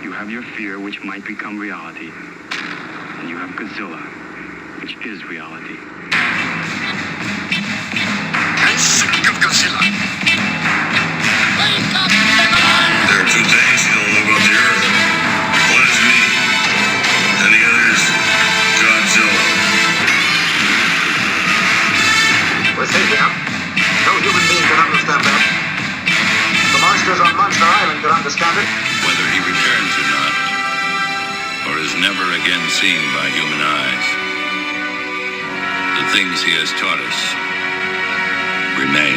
You have your fear, which might become reality. And you have Godzilla, which is reality. I'm sick of Godzilla. Wake up, everyone! There are two things you don't know about the Earth. One is me, and the other is Godzilla. We're safe now. No human being can understand that. The monsters on Monster Island can understand it. Whether he returns or not, or is never again seen by human eyes, the things he has taught us remain.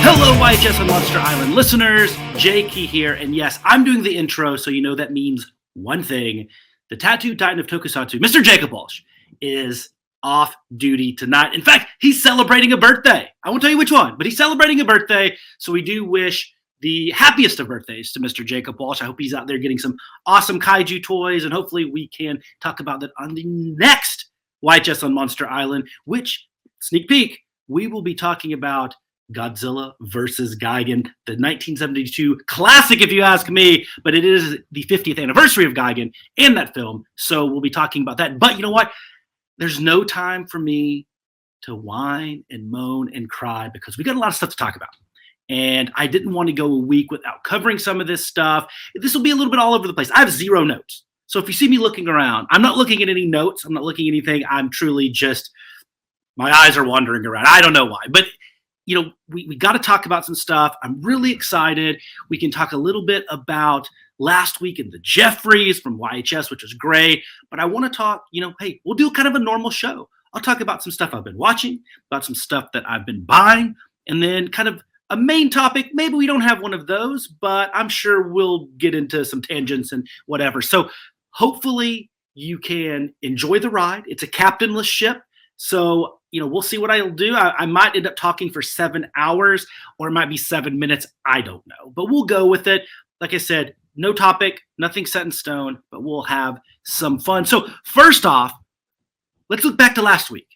Hello, YHS on Monster Island listeners. Jake here, and yes, I'm doing the intro, so you know that means one thing. The Tattooed Titan of Tokusatsu, Mr. Jacob Walsh, is off duty tonight. In fact, he's celebrating a birthday. I won't tell you which one, but he's celebrating a birthday, so we do wish the happiest of birthdays to Mr. Jacob Walsh. I hope he's out there getting some awesome kaiju toys, and hopefully we can talk about that on the next YHS on Monster Island, which, sneak peek, we will be talking about Godzilla versus Gigan, the 1972 classic, if you ask me, but it is the 50th anniversary of Gigan and that film, so we'll be talking about that. But you know what? There's no time for me to whine and moan and cry because we got a lot of stuff to talk about. And I didn't want to go a week without covering some of this stuff. This will be a little bit all over the place. I have zero notes. So if you see me looking around, I'm not looking at any notes. I'm not looking at anything. I'm truly just, my eyes are wandering around. I don't know why, but you know, we got to talk about some stuff. I'm really excited. We can talk a little bit about last week in the Geoffreys from YHS, which was great. But I want to talk, hey, we'll do kind of a normal show. I'll talk about some stuff I've been watching, about some stuff that I've been buying, and then kind of a main topic. Maybe we don't have one of those, but I'm sure we'll get into some tangents and whatever. So hopefully you can enjoy the ride. It's a captainless ship. So, we'll see what I'll do. I might end up talking for 7 hours, or it might be 7 minutes. I don't know, but we'll go with it. Like I said, no topic, nothing set in stone, but we'll have some fun. So first off, let's look back to last week.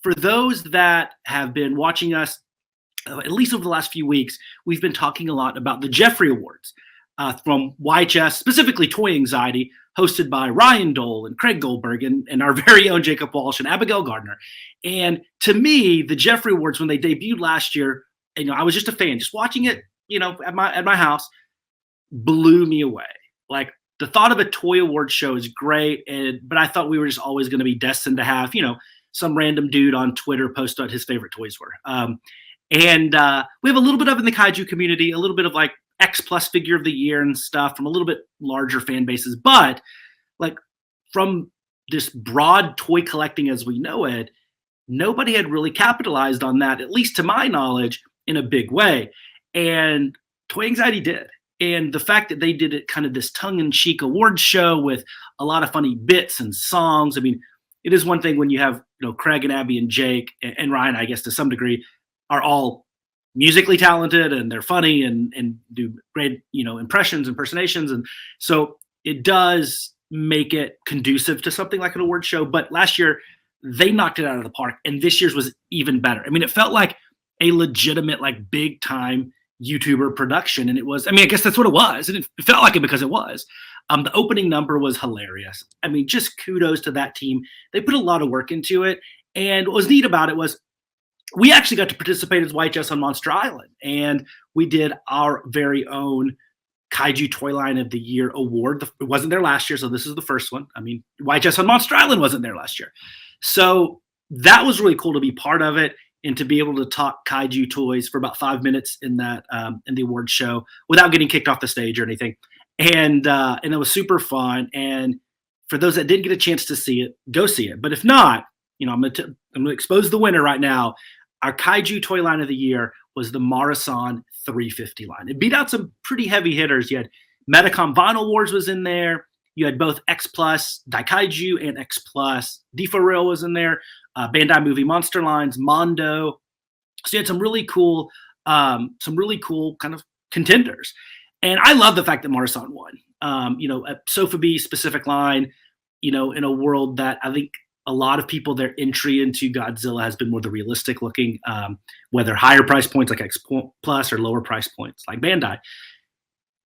For those that have been watching us, at least over the last few weeks, we've been talking a lot about the Geoffrey Awards from YHS, specifically Toy Anxiety, hosted by Ryan Dole and Craig Goldberg and our very own Jacob Walsh and Abigail Gardner. And to me, the Geoffrey Awards, when they debuted last year, I was just a fan, just watching it, at my house, blew me away. Like, the thought of a toy award show is great, but I thought we were just always going to be destined to have, some random dude on Twitter post what his favorite toys were. And we have a little bit of in the kaiju community, a little bit of like X plus figure of the year and stuff from a little bit larger fan bases, but like from this broad toy collecting as we know it, nobody had really capitalized on that, at least to my knowledge, in a big way. And Toy Anxiety did. And the fact that they did it kind of this tongue-in-cheek awards show with a lot of funny bits and songs. I mean, it is one thing when you have, Craig and Abby and Jake and Ryan, I guess to some degree, are all musically talented and they're funny and do great, impersonations. And so it does make it conducive to something like an award show. But last year they knocked it out of the park, and this year's was even better. I mean, it felt like a legitimate, like big time YouTuber production. And it was, I guess that's what it was. And it felt like it because it was. The opening number was hilarious. I mean, just kudos to that team. They put a lot of work into it. And what was neat about it was we actually got to participate as YHS on Monster Island, and we did our very own Kaiju Toy Line of the Year award. It wasn't there last year, so this is the first one. I mean, YHS on Monster Island wasn't there last year. So that was really cool to be part of it and to be able to talk kaiju toys for about 5 minutes in that in the award show without getting kicked off the stage or anything. And it was super fun. And for those that didn't get a chance to see it, go see it. But if not, I'm going to expose the winner right now. Our Kaiju Toy Line of the Year was the Marusan 350 line. It beat out some pretty heavy hitters. You had Medicom Vinyl Wars was in there. You had both X Plus Daikaiju and X Plus D4Real was in there. Bandai Movie Monster Lines, Mondo. So you had some really cool kind of contenders. And I love the fact that Marusan won. A Sofubi specific line, in a world that I think a lot of people, their entry into Godzilla has been more the realistic looking, whether higher price points like X Plus or lower price points like Bandai.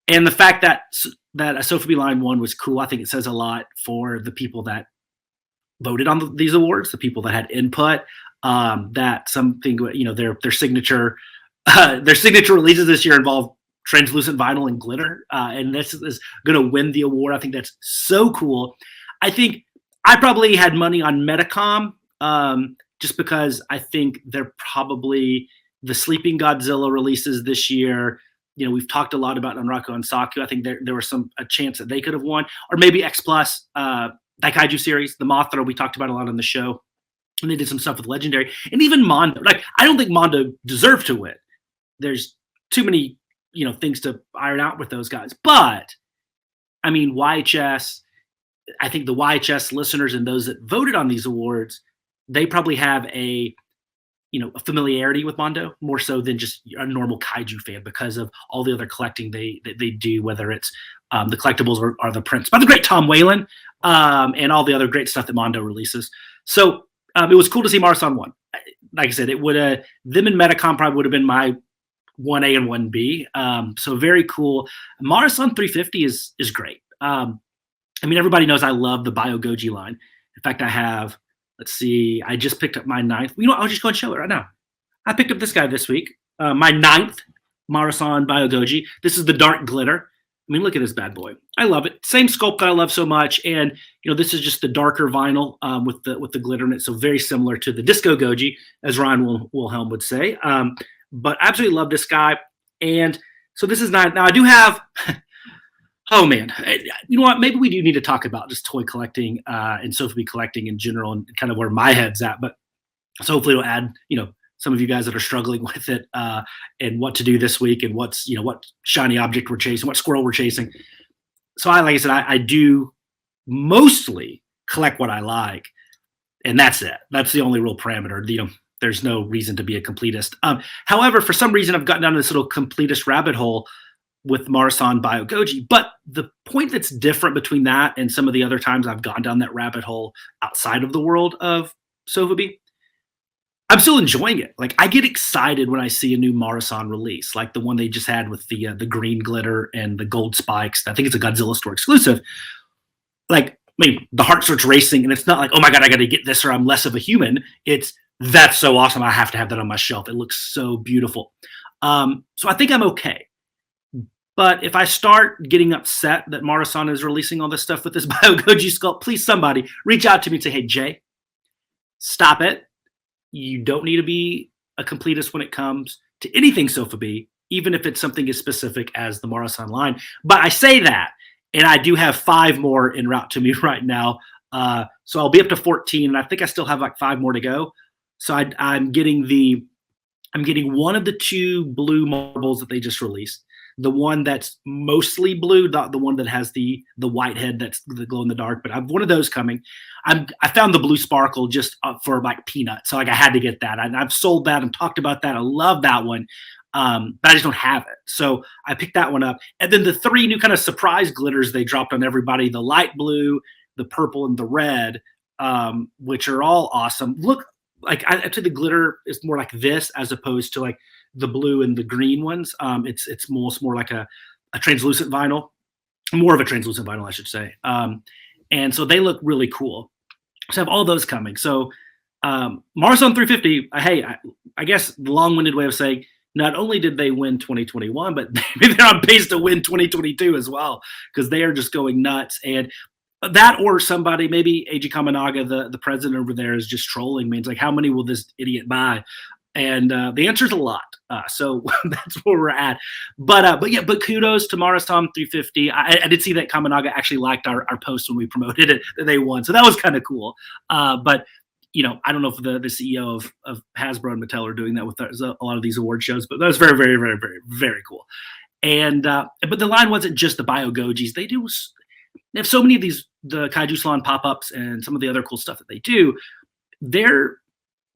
And the fact that a Sofubi line won was cool. I think it says a lot for the people that voted on these awards, the people that had input. That something, their signature releases this year involve translucent vinyl and glitter, and this is going to win the award. I think that's so cool. I think I probably had money on Metacom, just because I think they're probably the sleeping Godzilla releases this year. We've talked a lot about Unraku and Saku. I think there was a chance that they could have won, or maybe X Plus, Daikaiju series, the Mothra we talked about a lot on the show, and they did some stuff with Legendary, and even Mondo. Like, I don't think Mondo deserved to win. There's too many things to iron out with those guys. But I mean, YHS. I think the YHS listeners and those that voted on these awards, they probably have a familiarity with Mondo more so than just a normal kaiju fan because of all the other collecting they do, whether it's the collectibles or the prints by the great Tom Whalen, and all the other great stuff that Mondo releases. So it was cool to see Marusan won. Like I said, it would have them and Metacom probably would have been my 1A and 1B. So very cool. Marusan 350 is great. I mean, everybody knows I love the Bio Goji line. In fact, I have, let's see, I just picked up my 9th. I'll just go and show it right now. I picked up this guy this week, my 9th Marusan Bio Goji. This is the dark glitter. I mean, look at this bad boy. I love it. Same sculpt that I love so much. And, this is just the darker vinyl with the glitter in it. So very similar to the Disco Goji, as Ryan Wilhelm would say. But I absolutely love this guy. And so this is not, now I do have, oh man, you know what? Maybe we do need to talk about just toy collecting and Sofubi collecting in general and kind of where my head's at. But so hopefully it'll add, some of you guys that are struggling with it and what to do this week and what shiny object we're chasing, what squirrel we're chasing. So like I said, I do mostly collect what I like, and that's it. That's the only real parameter. There's no reason to be a completist. However, for some reason, I've gotten down this little completist rabbit hole with Marusan Bio Goji. But the point that's different between that and some of the other times I've gone down that rabbit hole outside of the world of Sofubi, I'm still enjoying it. Like, I get excited when I see a new Marusan release, like the one they just had with the green glitter and the gold spikes. I think it's a Godzilla store exclusive. Like, I mean, the heart starts racing, and it's not like, oh my God, I got to get this or I'm less of a human. It's, that's so awesome. I have to have that on my shelf. It looks so beautiful. So I think I'm okay. But if I start getting upset that Marusan is releasing all this stuff with this Bio Goji sculpt, please somebody reach out to me and say, hey, Jay, stop it. You don't need to be a completist when it comes to anything Sofubi, even if it's something as specific as the Marusan line. But I say that, and I do have 5 more en route to me right now. So I'll be up to 14, and I think I still have like 5 more to go. So I'm getting one of the 2 blue marbles that they just released. The one that's mostly blue, not the one that has the white head that's the glow in the dark, but I have one of those coming. I found the blue sparkle just for like peanuts, so like I had to get that. I've sold that and talked about that. I love that one, but I just don't have it. So I picked that one up. And then the 3 new kind of surprise glitters they dropped on everybody, the light blue, the purple, and the red, which are all awesome. Look, like I'd say the glitter is more like this as opposed to like the blue and the green ones. It's more like a translucent vinyl, more of a translucent vinyl, I should say. And so they look really cool. So I have all those coming. So Marusan 350, hey, I guess the long-winded way of saying, not only did they win 2021, but maybe they're on pace to win 2022 as well, because they are just going nuts. And that, or somebody, maybe Eiji Kaminaga, the president over there, is just trolling me. It's like, how many will this idiot buy? And the answer is a lot. So that's where we're at. But kudos to Marusan 350. I did see that Kaminaga actually liked our post when we promoted it that they won. So that was kind of cool. But I don't know if the CEO of Hasbro and Mattel are doing that with a lot of these award shows, but that was very, very, very, very, very cool. And but the line wasn't just the Bio Gojis. They have so many of these, the Kaiju Salon pop-ups and some of the other cool stuff that they do. They're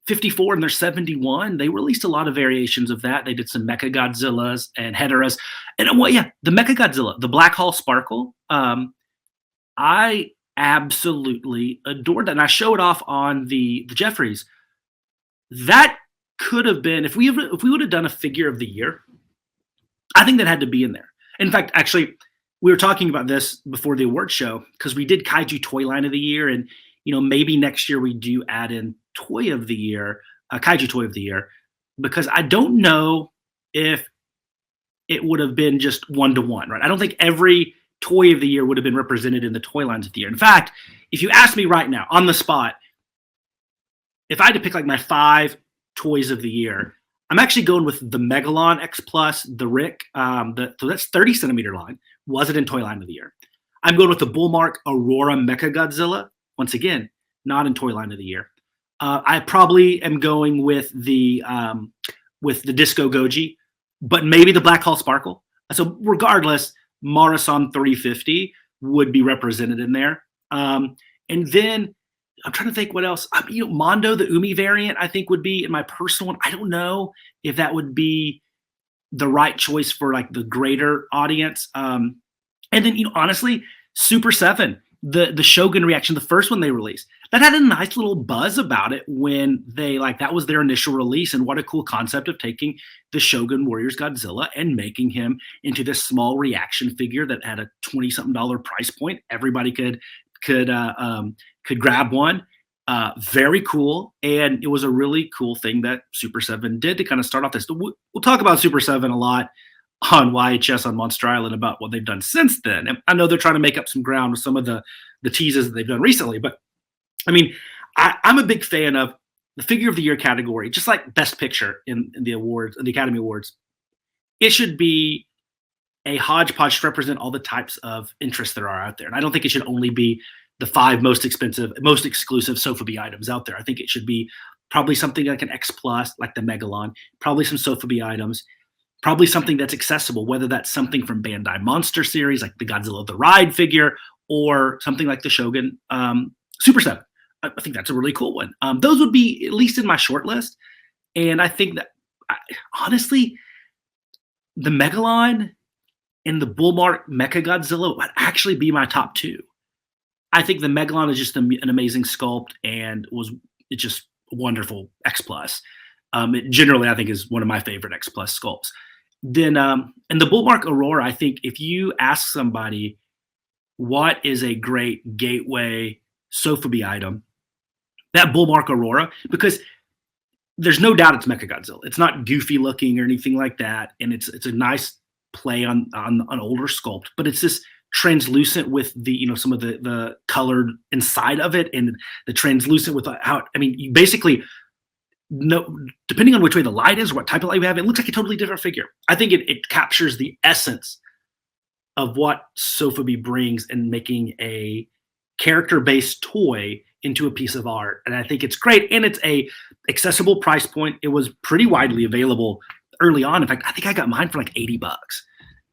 54 and they're 71. They released a lot of variations of that. They did some Mecha Godzillas and Heteras. And the Mecha Godzilla, the Black Hall Sparkle. I absolutely adored that. And I show it off on the Jeffries. That could have been, if we would have done a figure of the year, I think that had to be in there. In fact, actually, we were talking about this before the award show because we did Kaiju Toy Line of the Year, and maybe next year we do add in Toy of the Year, Kaiju Toy of the Year, because I don't know if it would have been just 1-to-1, right? I don't think every Toy of the Year would have been represented in the Toy Lines of the Year. In fact, if you ask me right now on the spot, if I had to pick like my 5 toys of the year, I'm actually going with the Megalon X Plus, the Rick, so that's 30 centimeter line, was it in Toy Line of the Year. I'm going with the Bullmark Aurora Mechagodzilla, once again, not in Toy Line of the Year. I probably am going with the Disco Goji, but maybe the Black Hole Sparkle. So regardless, Marusan 350 would be represented in there. And then I'm trying to think what else. Mondo, the Umi variant, I think would be in my personal one. I don't know if that would be the right choice for like the greater audience. And then, honestly, Super 7, the Shogun reaction, the first one they released, that had a nice little buzz about it when that was their initial release. And what a cool concept of taking the Shogun Warriors Godzilla and making him into this small reaction figure that had a $20-something price point. Everybody could grab one. Very cool. And it was a really cool thing that Super 7 did to kind of start off this. We'll talk about Super 7 a lot on YHS on Monster Island about what they've done since then. And I know they're trying to make up some ground with some of the teases that they've done recently. But, I mean, I'm a big fan of the Figure of the Year category, just like Best Picture in the awards, in the Academy Awards. It should be a hodgepodge to represent all the types of interests there are out there. And I don't think it should only be the 5 most expensive, most exclusive Sofubi items out there. I think it should be probably something like an X Plus, like the Megalon, probably some Sofubi items, probably something that's accessible, whether that's something from Bandai Monster series, like the Godzilla the Ride figure, or something like the Shogun Super 7. I think that's a really cool one. Those would be at least in my short list. And I think that, honestly, the Megalon and the Bullmark Mechagodzilla would actually be my top 2. I think the Megalon is just an amazing sculpt and it's just a wonderful X Plus. It generally, I think, is one of my favorite X Plus sculpts. Then, and the Bullmark Aurora, I think if you ask somebody what is a great gateway Sofubi item, that Bullmark Aurora, because there's no doubt it's Mechagodzilla. It's not goofy looking or anything like that, and it's a nice play on an older sculpt, but it's this translucent with the some of the colored inside of it, and the translucent with how you basically know, depending on which way the light is, what type of light we have, it looks like a totally different figure. I think it captures the essence of what Sofubi brings in making a character-based toy into a piece of art, and I think it's great. And it's a accessible price point. It was pretty widely available early on. In fact, I think I got mine for like $80,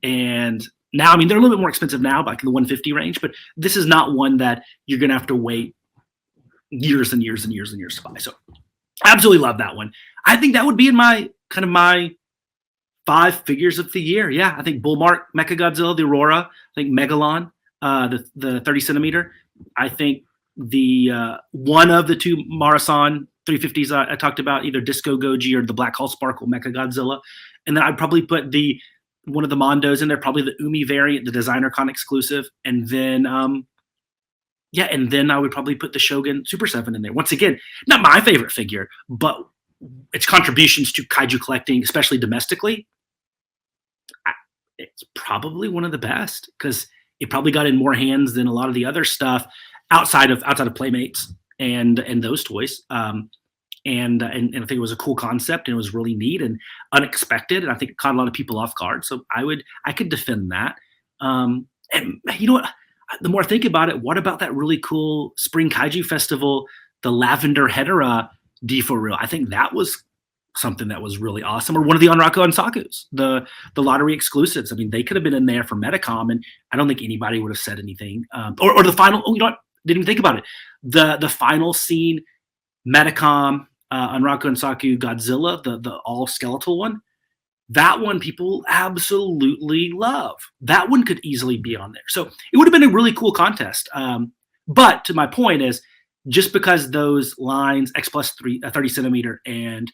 and now, they're a little bit more expensive now, like in the 150 range, but this is not one that you're going to have to wait years and years and years and years to buy. So absolutely love that one. I think that would be in my 5 figures of the year. Yeah, I think Bullmark Mechagodzilla, the Aurora, I think Megalon, the 30 centimeter. I think the one of the 2 Marusan 350s I talked about, either Disco Goji or the Black Hole Sparkle Mechagodzilla. And then I'd probably put one of the Mondos in there, probably the Umi variant, the Designer Con exclusive. And then, and then I would probably put the Shogun Super 7 in there. Once again, not my favorite figure, but its contributions to kaiju collecting, especially domestically, it's probably one of the best because it probably got in more hands than a lot of the other stuff outside of Playmates and those toys. And I think it was a cool concept, and it was really neat and unexpected, and I think it caught a lot of people off guard. So I could defend that. And you know what? The more I think about it, what about that really cool Spring Kaiju Festival, the Lavender Hedera D4 reel? I think that was something that was really awesome. Or one of the Onraku Onsakus, the lottery exclusives. They could have been in there for Metacom, and I don't think anybody would have said anything. Or the final. Oh, you know what? Didn't even think about it. The final scene, Metacom. Unraku Onsaku Godzilla, the all skeletal one, that one people absolutely love. That one could easily be on there. So it would have been a really cool contest. But to my point is, just because those lines X plus 30 centimeter and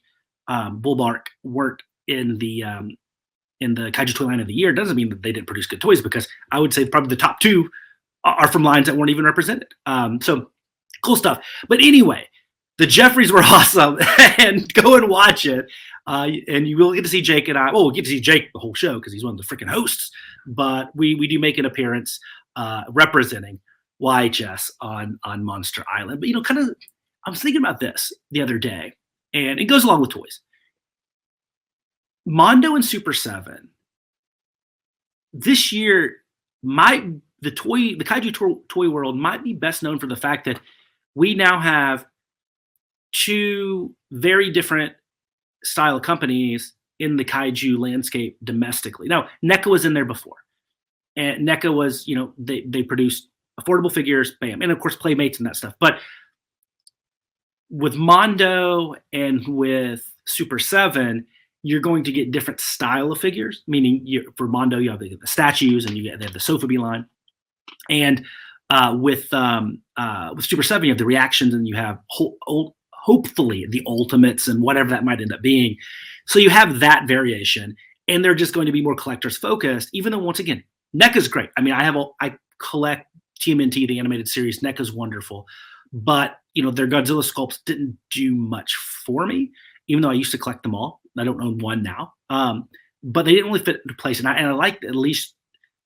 Bullbark weren't in the Kaiju Toy Line of the year doesn't mean that they didn't produce good toys, because I would say probably the top two are from lines that weren't even represented. So cool stuff. But anyway, the Geoffreys were awesome, and go and watch it. And you will get to see Jake and I. Well, we'll get to see Jake the whole show because he's one of the freaking hosts. But we do make an appearance representing YHS on Monster Island. But kind of, I was thinking about this the other day, and it goes along with toys. Mondo and Super 7 this year the Kaiju toy world might be best known for the fact that we now have two very different style companies in the Kaiju landscape domestically. Now, NECA was in there before, and NECA was, they produced affordable figures, bam, and of course Playmates and that stuff. But with Mondo and with Super 7, you're going to get different style of figures. Meaning, for Mondo, you have the statues, and they have the Sofubi line, and with Super 7, you have the reactions, and you have hopefully the ultimates and whatever that might end up being. So you have that variation, and they're just going to be more collectors focused. Even though, once again, NECA's great. I mean, I collect TMNT, the animated series. NECA's wonderful, but their Godzilla sculpts didn't do much for me. Even though I used to collect them all, I don't own one now. But they didn't really fit into place, and I like at least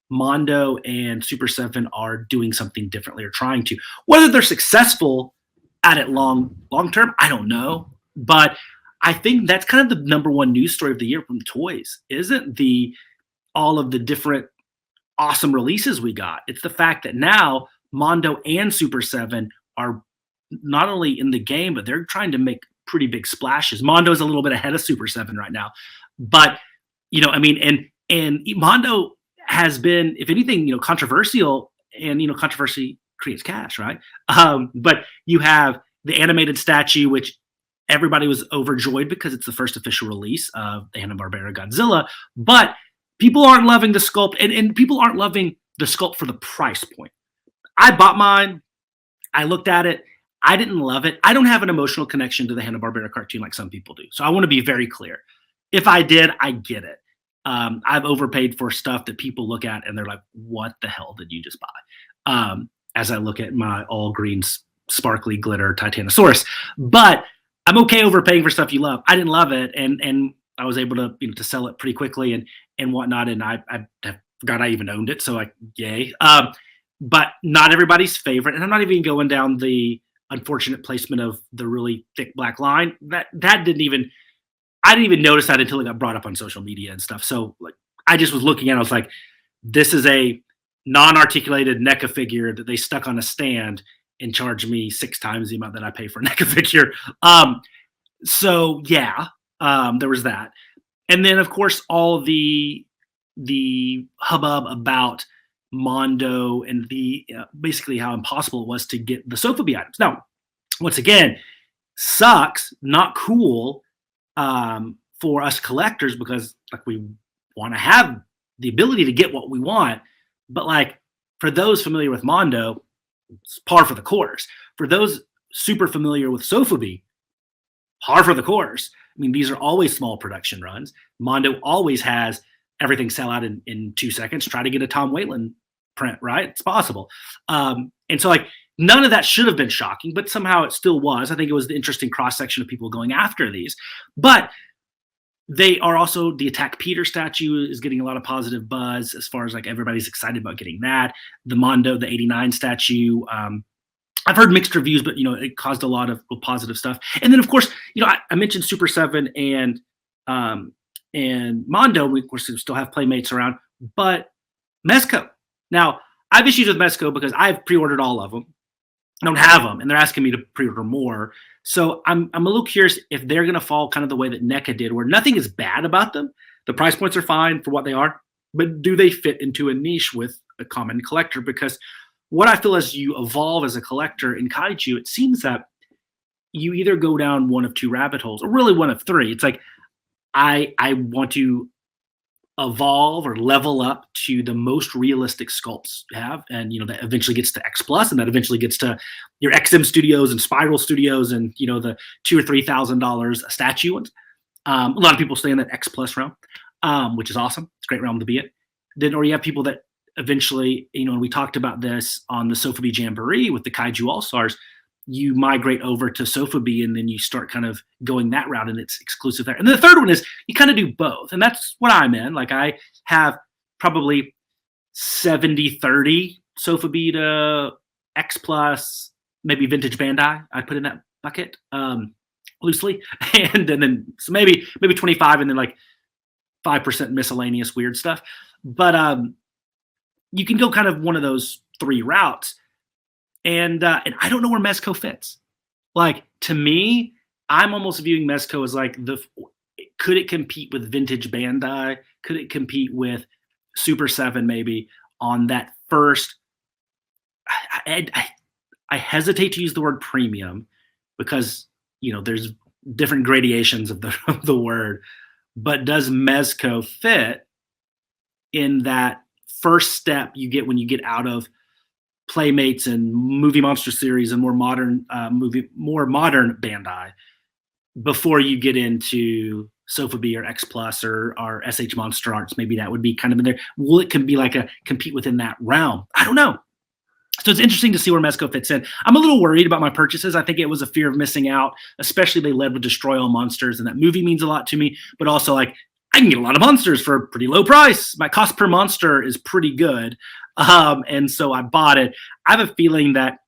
Mondo and Super 7 are doing something differently or trying to. Whether they're successful at it long term, I don't know. But I think that's kind of the number one news story of the year from toys. Isn't all of the different awesome releases we got? It's the fact that now Mondo and Super 7 are not only in the game, but they're trying to make pretty big splashes. Mondo's a little bit ahead of Super 7 right now, but and Mondo has been, if anything, controversial, and controversy creates cash, right? But you have the animated statue, which everybody was overjoyed because it's the first official release of the Hanna-Barbera Godzilla, but people aren't loving the sculpt, and people aren't loving the sculpt for the price point. I bought mine. I looked at it. I didn't love it. I don't have an emotional connection to the Hanna-Barbera cartoon like some people do. So I want to be very clear. If I did, I get it. I've overpaid for stuff that people look at and they're like, what the hell did you just buy? As I look at my all green sparkly glitter Titanosaurus. But I'm okay overpaying for stuff you love. I didn't love it, and I was able to to sell it pretty quickly and whatnot. And I forgot I even owned it, so yay. But not everybody's favorite, and I'm not even going down the unfortunate placement of the really thick black line. I didn't even notice that until it got brought up on social media and stuff. So I just was looking at it, I was like, this is a non-articulated NECA figure that they stuck on a stand and charged me 6 times the amount that I pay for a NECA figure. So yeah, there was that. And then of course all the hubbub about Mondo and basically how impossible it was to get the Sofubi items. Now, once again, sucks, not cool for us collectors, because we want to have the ability to get what we want. But for those familiar with Mondo, it's par for the course. For those super familiar with Sofubi, par for the course. I mean, these are always small production runs. Mondo always has everything sell out in 2 seconds. Try to get a Tom Whalen print, right? It's possible. And so none of that should have been shocking, but somehow it still was. I think it was the interesting cross-section of people going after these. But they are also, the Attack Peter statue is getting a lot of positive buzz as far as everybody's excited about getting that. The Mondo, the 89 statue, I've heard mixed reviews, but it caused a lot of positive stuff. And then of course, I mentioned Super 7 and Mondo. We of course still have Playmates around, but Mezco. Now, I have issues with Mezco because I've pre-ordered all of them. I don't have them, and they're asking me to pre-order more. So I'm a little curious if they're going to fall kind of the way that NECA did, where nothing is bad about them. The price points are fine for what they are, but do they fit into a niche with a common collector? Because what I feel as you evolve as a collector in Kaiju, it seems that you either go down one of 2 rabbit holes, or really one of 3. It's I want to evolve or level up to the most realistic sculpts have, and that eventually gets to X Plus, and that eventually gets to your XM Studios and Spiral Studios, and the $2,000 or $3,000 a statue ones. A lot of people stay in that X Plus realm, which is awesome. It's a great realm to be in. Then, or you have people that eventually, and we talked about this on the Sofubi Jamboree with the Kaiju All Stars. You migrate over to Sofubi, and then you start kind of going that route, and it's exclusive there. And then the third one is you kind of do both, and that's what I'm in. Like, I have probably 70-30 Sofubi to X Plus, maybe vintage Bandai. I put in that bucket loosely, and then so maybe 25, and then like 5% miscellaneous weird stuff. But you can go kind of one of those three routes. And I don't know where Mezco fits. Like, to me, I'm almost viewing Mezco as like could it compete with vintage Bandai? Could it compete with Super 7 maybe on that first? I hesitate to use the word premium because there's different gradations of the word. But does Mezco fit in that first step you get when you get out of Playmates and Movie Monster series and more modern Bandai before you get into Sofubi or X Plus or SH Monster Arts? Maybe that would be kind of in there. Will it can be like a compete within that realm? I don't know. So it's interesting to see where Mezco fits in. I'm a little worried about my purchases. I think it was a fear of missing out, especially they led with Destroy All Monsters, and that movie means a lot to me, but also like I can get a lot of monsters for a pretty low price. My cost per monster is pretty good. And so I bought it. I have a feeling that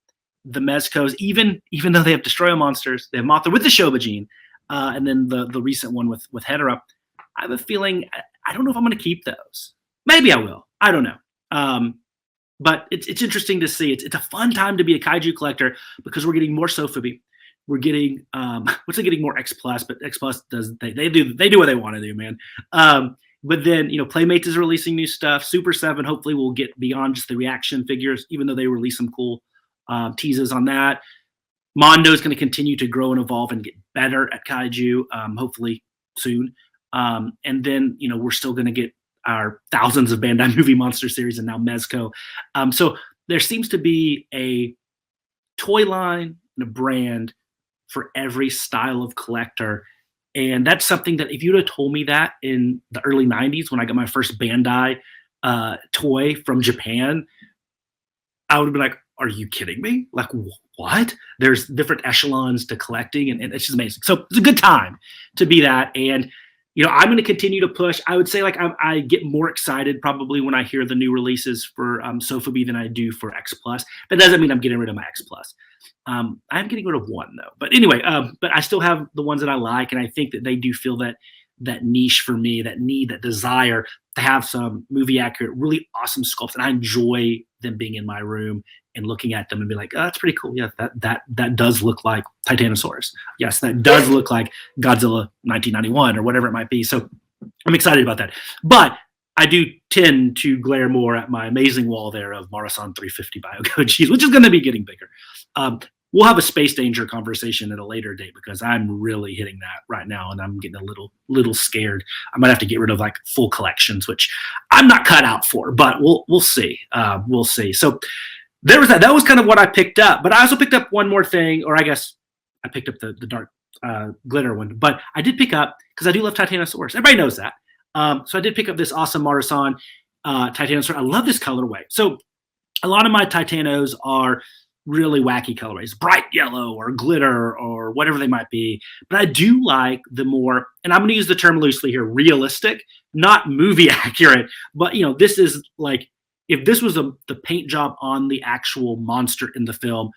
the Mezcos, even though they have Destroy All Monsters, they have Mothra with the Shobajin, and then the recent one with Hedorah, I have a feeling I don't know if I'm going to keep those. Maybe I will. I don't know. But it's interesting to see. It's a fun time to be a kaiju collector because we're getting more Sofubi. We're getting getting more X Plus, but X Plus they do what they want to do, man. But then Playmates is releasing new stuff. Super 7 hopefully will get beyond just the reaction figures, even though they release some cool teases on that. Mondo is going to continue to grow and evolve and get better at kaiju, hopefully soon. And then we're still going to get our thousands of Bandai Movie Monster series and now Mezco. So there seems to be a toy line and a brand for every style of collector. And that's something that if you'd have told me that in the early 90s when I got my first Bandai toy from Japan, I would have been like, are you kidding me? Like, what? There's different echelons to collecting, and it's just amazing. So it's a good time to be that. And I'm going to continue to push. I would say like I get more excited probably when I hear the new releases for Sofubi than I do for X Plus. That doesn't mean I'm getting rid of my X Plus. I'm getting rid of one though. But anyway, but I still have the ones that I like, and I think that they do fill that niche for me, that need, that desire to have some movie accurate, really awesome sculpts, and I enjoy them being in my room and looking at them and be like, oh, that's pretty cool. Yeah, that does look like Titanosaurus. Yes, that does look like Godzilla 1991 or whatever it might be. So I'm excited about that. But I do tend to glare more at my amazing wall there of Marusan 350 Bio-Gojis, which is going to be getting bigger. We'll have a Space Danger conversation at a later date because I'm really hitting that right now, and I'm getting a little scared. I might have to get rid of like full collections, which I'm not cut out for, but we'll see. We'll see. So there was that. That was kind of what I picked up. But I also picked up one more thing, or I guess I picked up the dark glitter one. But I did pick up, because I do love Titanosaurus. Everybody knows that. So I did pick up this awesome Marusan Titanosaur. I love this colorway. So a lot of my Titanos are really wacky colorways, bright yellow or glitter or whatever they might be. But I do like the more, and I'm going to use the term loosely here, realistic, not movie accurate. But, this is like, if this was the paint job on the actual monster in the film,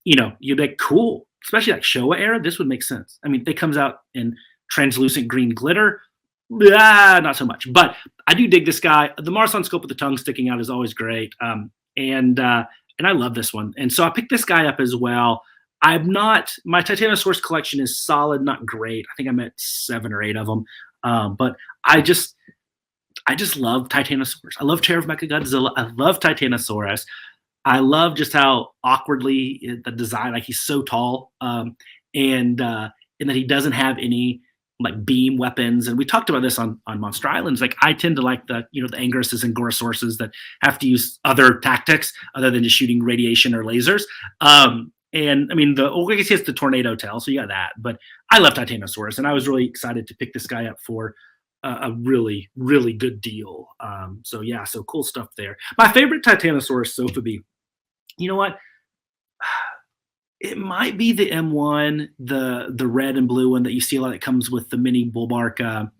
you'd be like, cool. Especially like Showa era, this would make sense. I mean, it comes out in translucent green glitter. Not so much. But I do dig this guy. The Marusan sculpt with the tongue sticking out is always great. And I love this one. And so I picked this guy up as well. My Titanosaurus collection is solid, not great. I think I'm at 7 or 8 of them. But I just love Titanosaurus. I love Terror of Mechagodzilla. I love Titanosaurus. I love just how awkwardly the design, like he's so tall, and that he doesn't have any like beam weapons, and we talked about this on Monster Islands. Like I tend to like the the Angruses and Gorosauruses that have to use other tactics other than just shooting radiation or lasers. And I mean, I guess it's the tornado tail, so you got that. But I love Titanosaurus, and I was really excited to pick this guy up for a really, really good deal. So yeah, so cool stuff there. My favorite Titanosaurus Sofubi, you know what? It might be the M1, the red and blue one that you see a lot that comes with the mini Bullmark,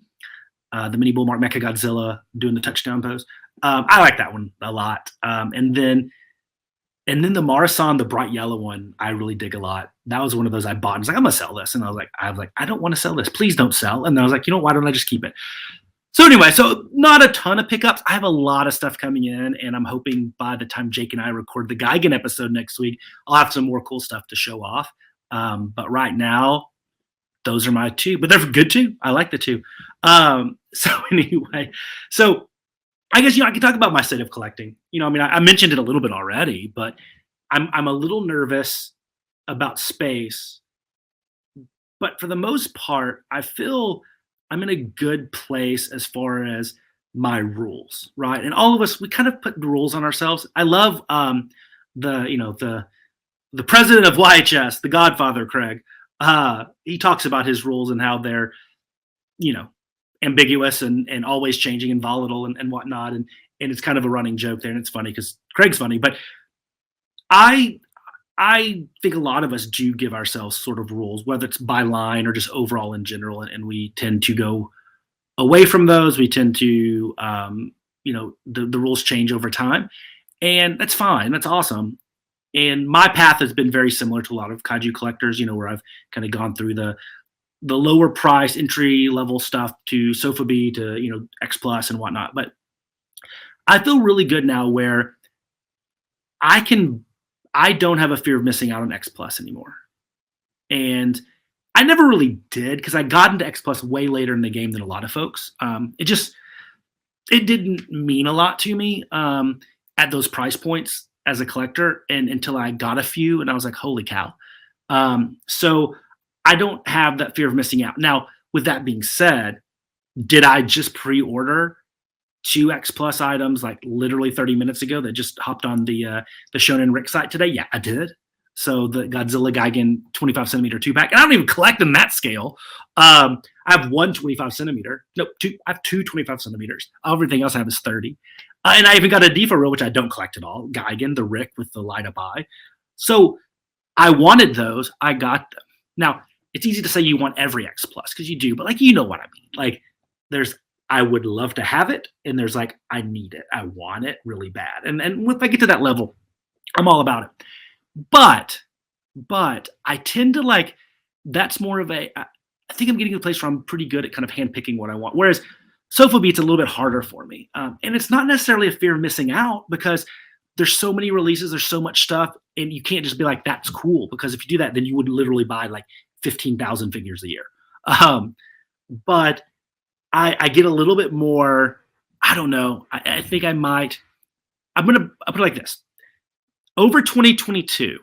Mechagodzilla doing the touchdown pose. I like that one a lot. And then the Marusan, the bright yellow one, I really dig a lot. That was one of those I bought. And I was like, I'm gonna sell this, and I was like, I don't want to sell this. Please don't sell. And then I was like, why don't I just keep it? So anyway, so not a ton of pickups. I have a lot of stuff coming in, and I'm hoping by the time Jake and I record the Gigan episode next week, I'll have some more cool stuff to show off. But right now, those are my two. But they're good too. I like the two. So anyway, so I guess I can talk about my state of collecting. I mean, I mentioned it a little bit already, but I'm a little nervous about space. But for the most part, I feel I'm in a good place as far as my rules, right? And all of us, we kind of put rules on ourselves. I love the president of YHS, the Godfather, Craig. He talks about his rules and how they're, ambiguous and always changing and volatile and whatnot. And it's kind of a running joke there, and it's funny because Craig's funny. But I think a lot of us do give ourselves sort of rules, whether it's by line or just overall in general, and we tend to go away from those. We tend to, the rules change over time, and that's fine. That's awesome. And my path has been very similar to a lot of kaiju collectors, where I've kind of gone through the lower price entry level stuff to Sofubi to, X Plus and whatnot. But I feel really good now where I don't have a fear of missing out on X Plus anymore. And I never really did, because I got into X Plus way later in the game than a lot of folks. It didn't mean a lot to me at those price points as a collector, and until I got a few, and I was like, holy cow. So I don't have that fear of missing out. Now, with that being said, did I just pre-order 2 X Plus items like literally 30 minutes ago that just hopped on the Shonen Rick site today? Yeah, I did. So the Godzilla Gigan 25 centimeter 2-pack, and I don't even collect in that scale. I have one 25 centimeter. No, two. I have 2 25 centimeters. Everything else I have is 30. And I even got a Diva reel, which I don't collect at all. Gigan, the Rick with the light up eye. So I wanted those. I got them. Now, it's easy to say you want every X Plus, because you do, but you know what I mean. Like, there's, I would love to have it, and there's like, I need it. I want it really bad. And if I get to that level, I'm all about it. But I tend to that's more of I think I'm getting to a place where I'm pretty good at kind of handpicking what I want. Whereas Sofubi, it's a little bit harder for me. And it's not necessarily a fear of missing out, because there's so many releases, there's so much stuff, and you can't just be like, that's cool. Because if you do that, then you would literally buy 15,000 figures a year. But I get a little bit more, I don't know. I think I'll put it like this. Over 2022,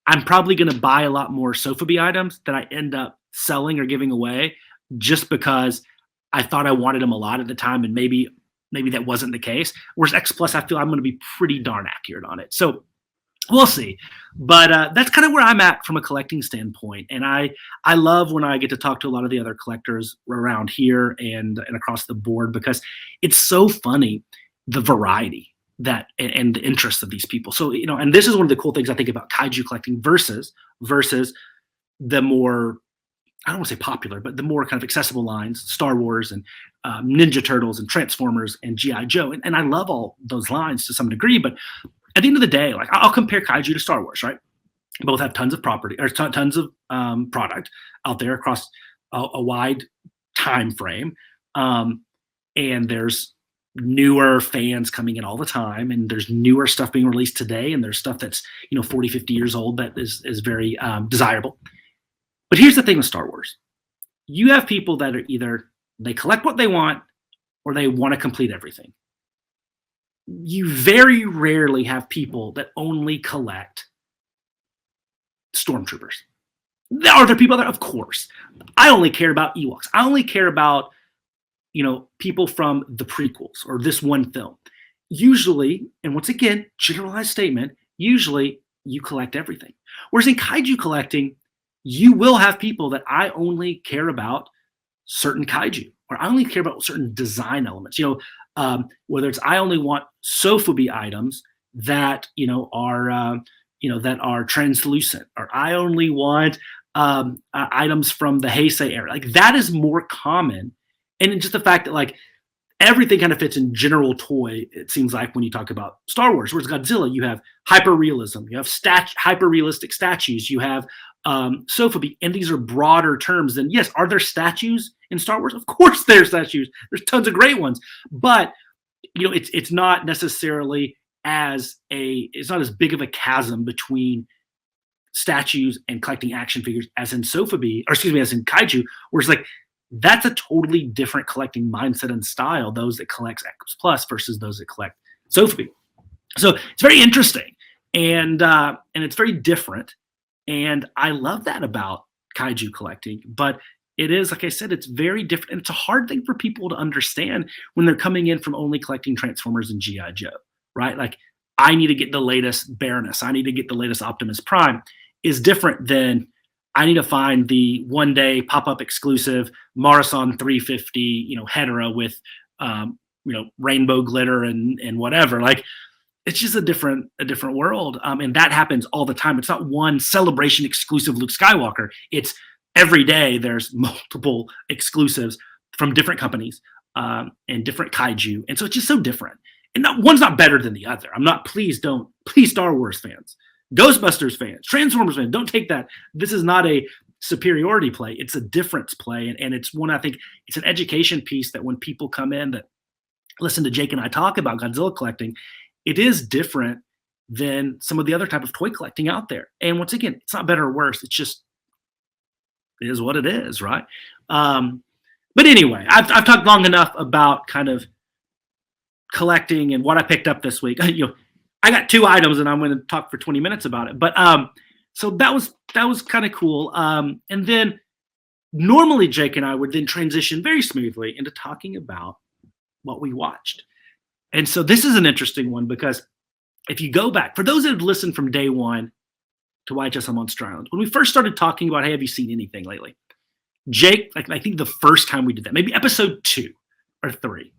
I'm probably going to buy a lot more Sofubi items that I end up selling or giving away, just because I thought I wanted them a lot at the time, and maybe that wasn't the case. Whereas X Plus, I feel I'm going to be pretty darn accurate on it. So we'll see. But that's kind of where I'm at from a collecting standpoint. And I love when I get to talk to a lot of the other collectors around here and across the board, because it's so funny, the variety that and the interest of these people. So, and this is one of the cool things I think about kaiju collecting versus the more, I don't want to say popular, but the more kind of accessible lines, Star Wars and Ninja Turtles and Transformers and G.I. Joe. And I love all those lines to some degree, but at the end of the day, I'll compare kaiju to Star Wars, right? Both have tons of property, or tons of product out there across a wide time frame. And there's newer fans coming in all the time, and there's newer stuff being released today, and there's stuff that's 40, 50 years old that is very desirable. But here's the thing with Star Wars. You have people that are either they collect what they want, or they want to complete everything. You very rarely have people that only collect stormtroopers. Are there people there? Of course. I only care about Ewoks. I only care about, people from the prequels or this one film. Usually, and once again, generalized statement, usually you collect everything. Whereas in kaiju collecting, you will have people that I only care about certain kaiju, or I only care about certain design elements. Whether it's I only want Sofubi items that that are translucent, or I only want items from the Heisei era. Like that is more common, and it's just the fact that like everything kind of fits in general toy. It seems like when you talk about Star Wars, whereas Godzilla, you have hyper realism, you have hyper realistic statues, you have Sofubi, and these are broader terms than yes. Are there statues in Star Wars? Of course, there's statues. There's tons of great ones, but it's not necessarily it's not as big of a chasm between statues and collecting action figures as in Sofubi, or excuse me, as in kaiju, whereas like that's a totally different collecting mindset and style, those that collect X Plus versus those that collect Sofubi. So it's very interesting, and it's very different, and I love that about kaiju collecting. But it is, like I said, it's very different, and it's a hard thing for people to understand when they're coming in from only collecting Transformers and G.I. Joe, right? Like, I need to get the latest Baroness, I need to get the latest Optimus Prime, is different than I need to find the one-day pop-up exclusive Marusan 350, Hedera with, rainbow glitter and whatever. Like, it's just a different world, and that happens all the time. It's not one celebration exclusive Luke Skywalker. It's every day there's multiple exclusives from different companies and different kaiju, and so it's just so different. And one's not better than the other. Please Star Wars fans, Ghostbusters fans, Transformers fans, don't take that. This is not a superiority play. It's a difference play, and it's one, I think it's an education piece that when people come in that listen to Jake and I talk about Godzilla collecting, it is different than some of the other type of toy collecting out there. And once again, it's not better or worse. It's just, it is what it is, right? But anyway, I've talked long enough about kind of collecting and what I picked up this week. I got 2 items, and I'm going to talk for 20 minutes about it. But so that was kind of cool. And then normally Jake and I would then transition very smoothly into talking about what we watched. And so this is an interesting one, because if you go back, for those that have listened from day one to YHS on Monster Island, when we first started talking about, hey, have you seen anything lately? Jake, like I think the first time we did that, maybe episode 2 or 3,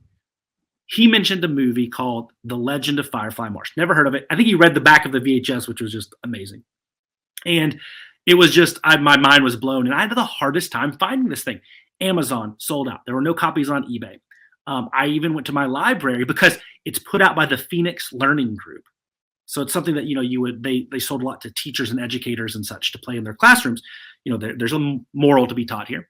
he mentioned a movie called The Legend of Firefly Marsh. Never heard of it. I think he read the back of the VHS, which was just amazing. And it was just, my mind was blown. And I had the hardest time finding this thing. Amazon sold out. There were no copies on eBay. I even went to my library because it's put out by the Phoenix Learning Group. So it's something that, they sold a lot to teachers and educators and such to play in their classrooms. There's a moral to be taught here.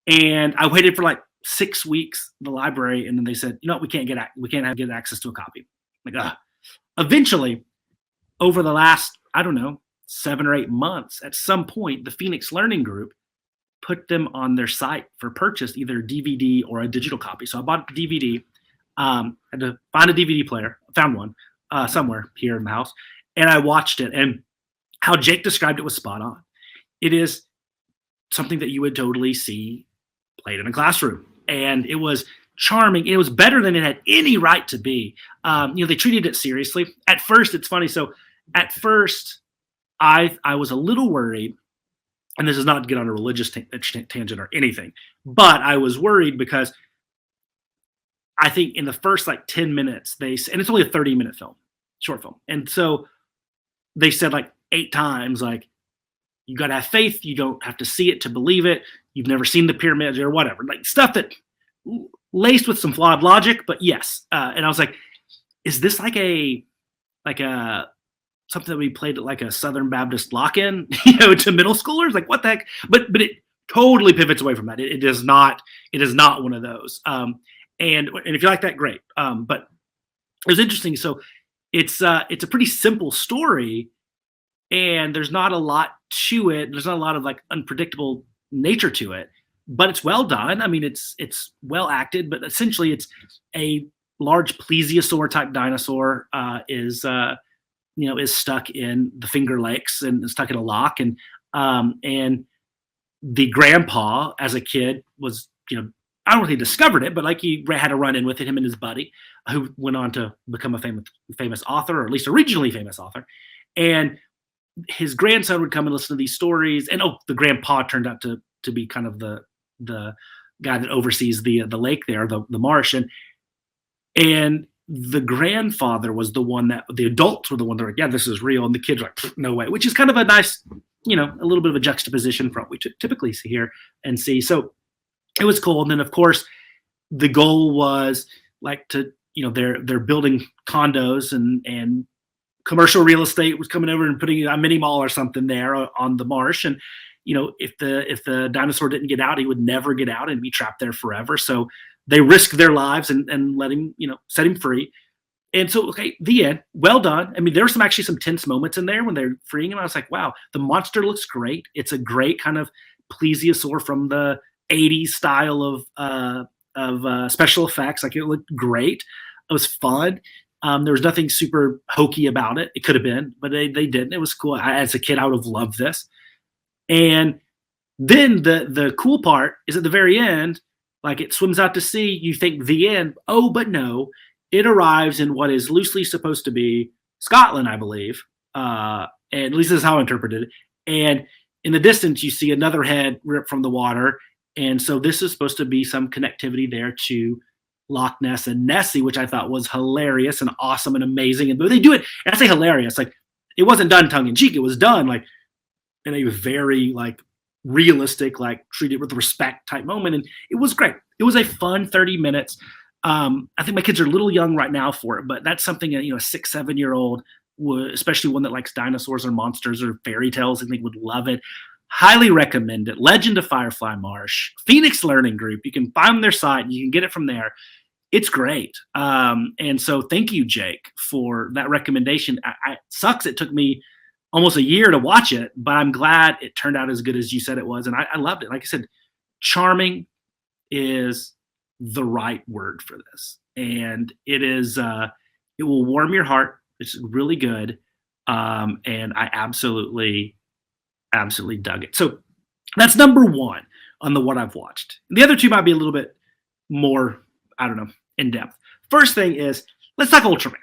And I waited for like 6 weeks in the library, and then they said, we can't get access to a copy. Eventually, over the last, 7 or 8 months, at some point, the Phoenix Learning Group put them on their site for purchase, either a DVD or a digital copy. So I bought a DVD, had to find a DVD player, found one somewhere here in the house, and I watched it. And how Jake described it was spot on. It is something that you would totally see played in a classroom. And it was charming. It was better than it had any right to be. They treated it seriously. At first, it's funny. So at first, I was a little worried, and this is not to get on a religious tangent or anything, but I was worried because I think in the first 10 minutes, and it's only a 30-minute film, short film. And so they said 8 times, you got to have faith. You don't have to see it to believe it. You've never seen the pyramids or whatever, stuff that laced with some flawed logic, but yes. And I was like, is this like a something that we played at a Southern Baptist lock-in, to middle schoolers? What the heck? But it totally pivots away from that. It is not one of those. And if you like that, great. But it was interesting. So it's a pretty simple story, and there's not a lot to it. There's not a lot of unpredictable nature to it, but it's well done. I mean, it's well acted, but essentially it's a large plesiosaur type dinosaur is stuck in the Finger Lakes and stuck in a lock. And And the grandpa, as a kid, was, I don't know if he discovered it, but like he had a run in with him and his buddy, who went on to become a famous author, or at least a regionally famous author. And his grandson would come and listen to these stories. And the grandpa turned out to be kind of the guy that oversees the lake there, the marsh. And the grandfather was the one that the adults were the one that were like, yeah, this is real. And the kids were like, no way, which is kind of a nice, a little bit of a juxtaposition from what we typically see here and see. So it was cool. And then of course the goal was like to, they're building condos and commercial real estate was coming over and putting a mini mall or something there on the marsh. And, if the dinosaur didn't get out, he would never get out and be trapped there forever. So they risked their lives and let him, set him free. And so, okay, the end. Well done. I mean, there were some tense moments in there when they're freeing him. I was like, wow, the monster looks great. It's a great kind of plesiosaur from the 80s style of special effects. Like, it looked great. It was fun. There was nothing super hokey about it. It could have been, but they didn't. It was cool. As a kid, I would have loved this. And then the cool part is at the very end, like it swims out to sea. You think the end. Oh, but no. It arrives in what is loosely supposed to be Scotland, I believe. And at least this is how I interpreted it. And in the distance, you see another head ripped from the water. And so this is supposed to be some connectivity there to Loch Ness and Nessie, which I thought was hilarious and awesome and amazing. And they do it, and I say hilarious, like it wasn't done tongue in cheek. It was done like in a very like realistic, like treated with respect type moment. And it was great. It was a fun 30 minutes. I think my kids are a little young right now for it, but that's something that, a 6-7-year-old would, especially one that likes dinosaurs or monsters or fairy tales, I think would love it. Highly recommend it. Legend of Firefly Marsh, Phoenix Learning Group. You can find their site and you can get it from there. It's great. And so thank you, Jake, for that recommendation. It sucks it took me almost a year to watch it, but I'm glad it turned out as good as you said it was. And I loved it. Like I said, charming is the right word for this. And it is, it will warm your heart. It's really good. And I absolutely dug it. So that's number one on the what I've watched. The other two might be a little bit more, I don't know, in depth. First thing is, let's talk Ultraman.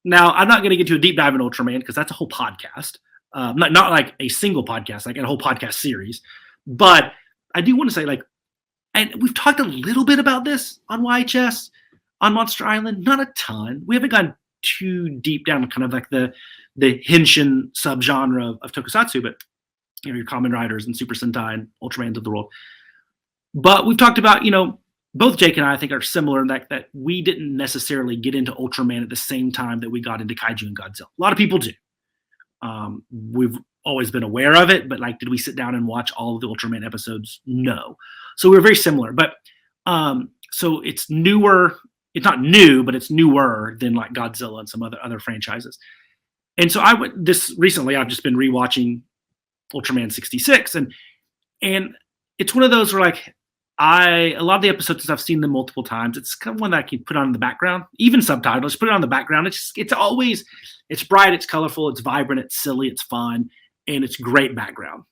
Now, I'm not going to get to a deep dive in Ultraman because that's a whole podcast. Not like a single podcast, like a whole podcast series. But I do want to say, like, and we've talked a little bit about this on YHS, on Monster Island, not a ton. We haven't gone too deep down, kind of like the Henshin subgenre of Tokusatsu, but your Kamen Riders and Super Sentai and Ultramans of the world. But we've talked about, both Jake and I think are similar in that we didn't necessarily get into Ultraman at the same time that we got into Kaiju and Godzilla. A lot of people do. We've always been aware of it, but like, did we sit down and watch all of the Ultraman episodes? No. So we're very similar, but so it's newer. It's not new, but it's newer than like Godzilla and some other franchises. And so recently I've just been rewatching Ultraman 66, and it's one of those where like a lot of the episodes, I've seen them multiple times. It's kind of one that I can put on in the background, even subtitles, put it on the background. It's bright, it's colorful, it's vibrant, it's silly, it's fun, and it's great background.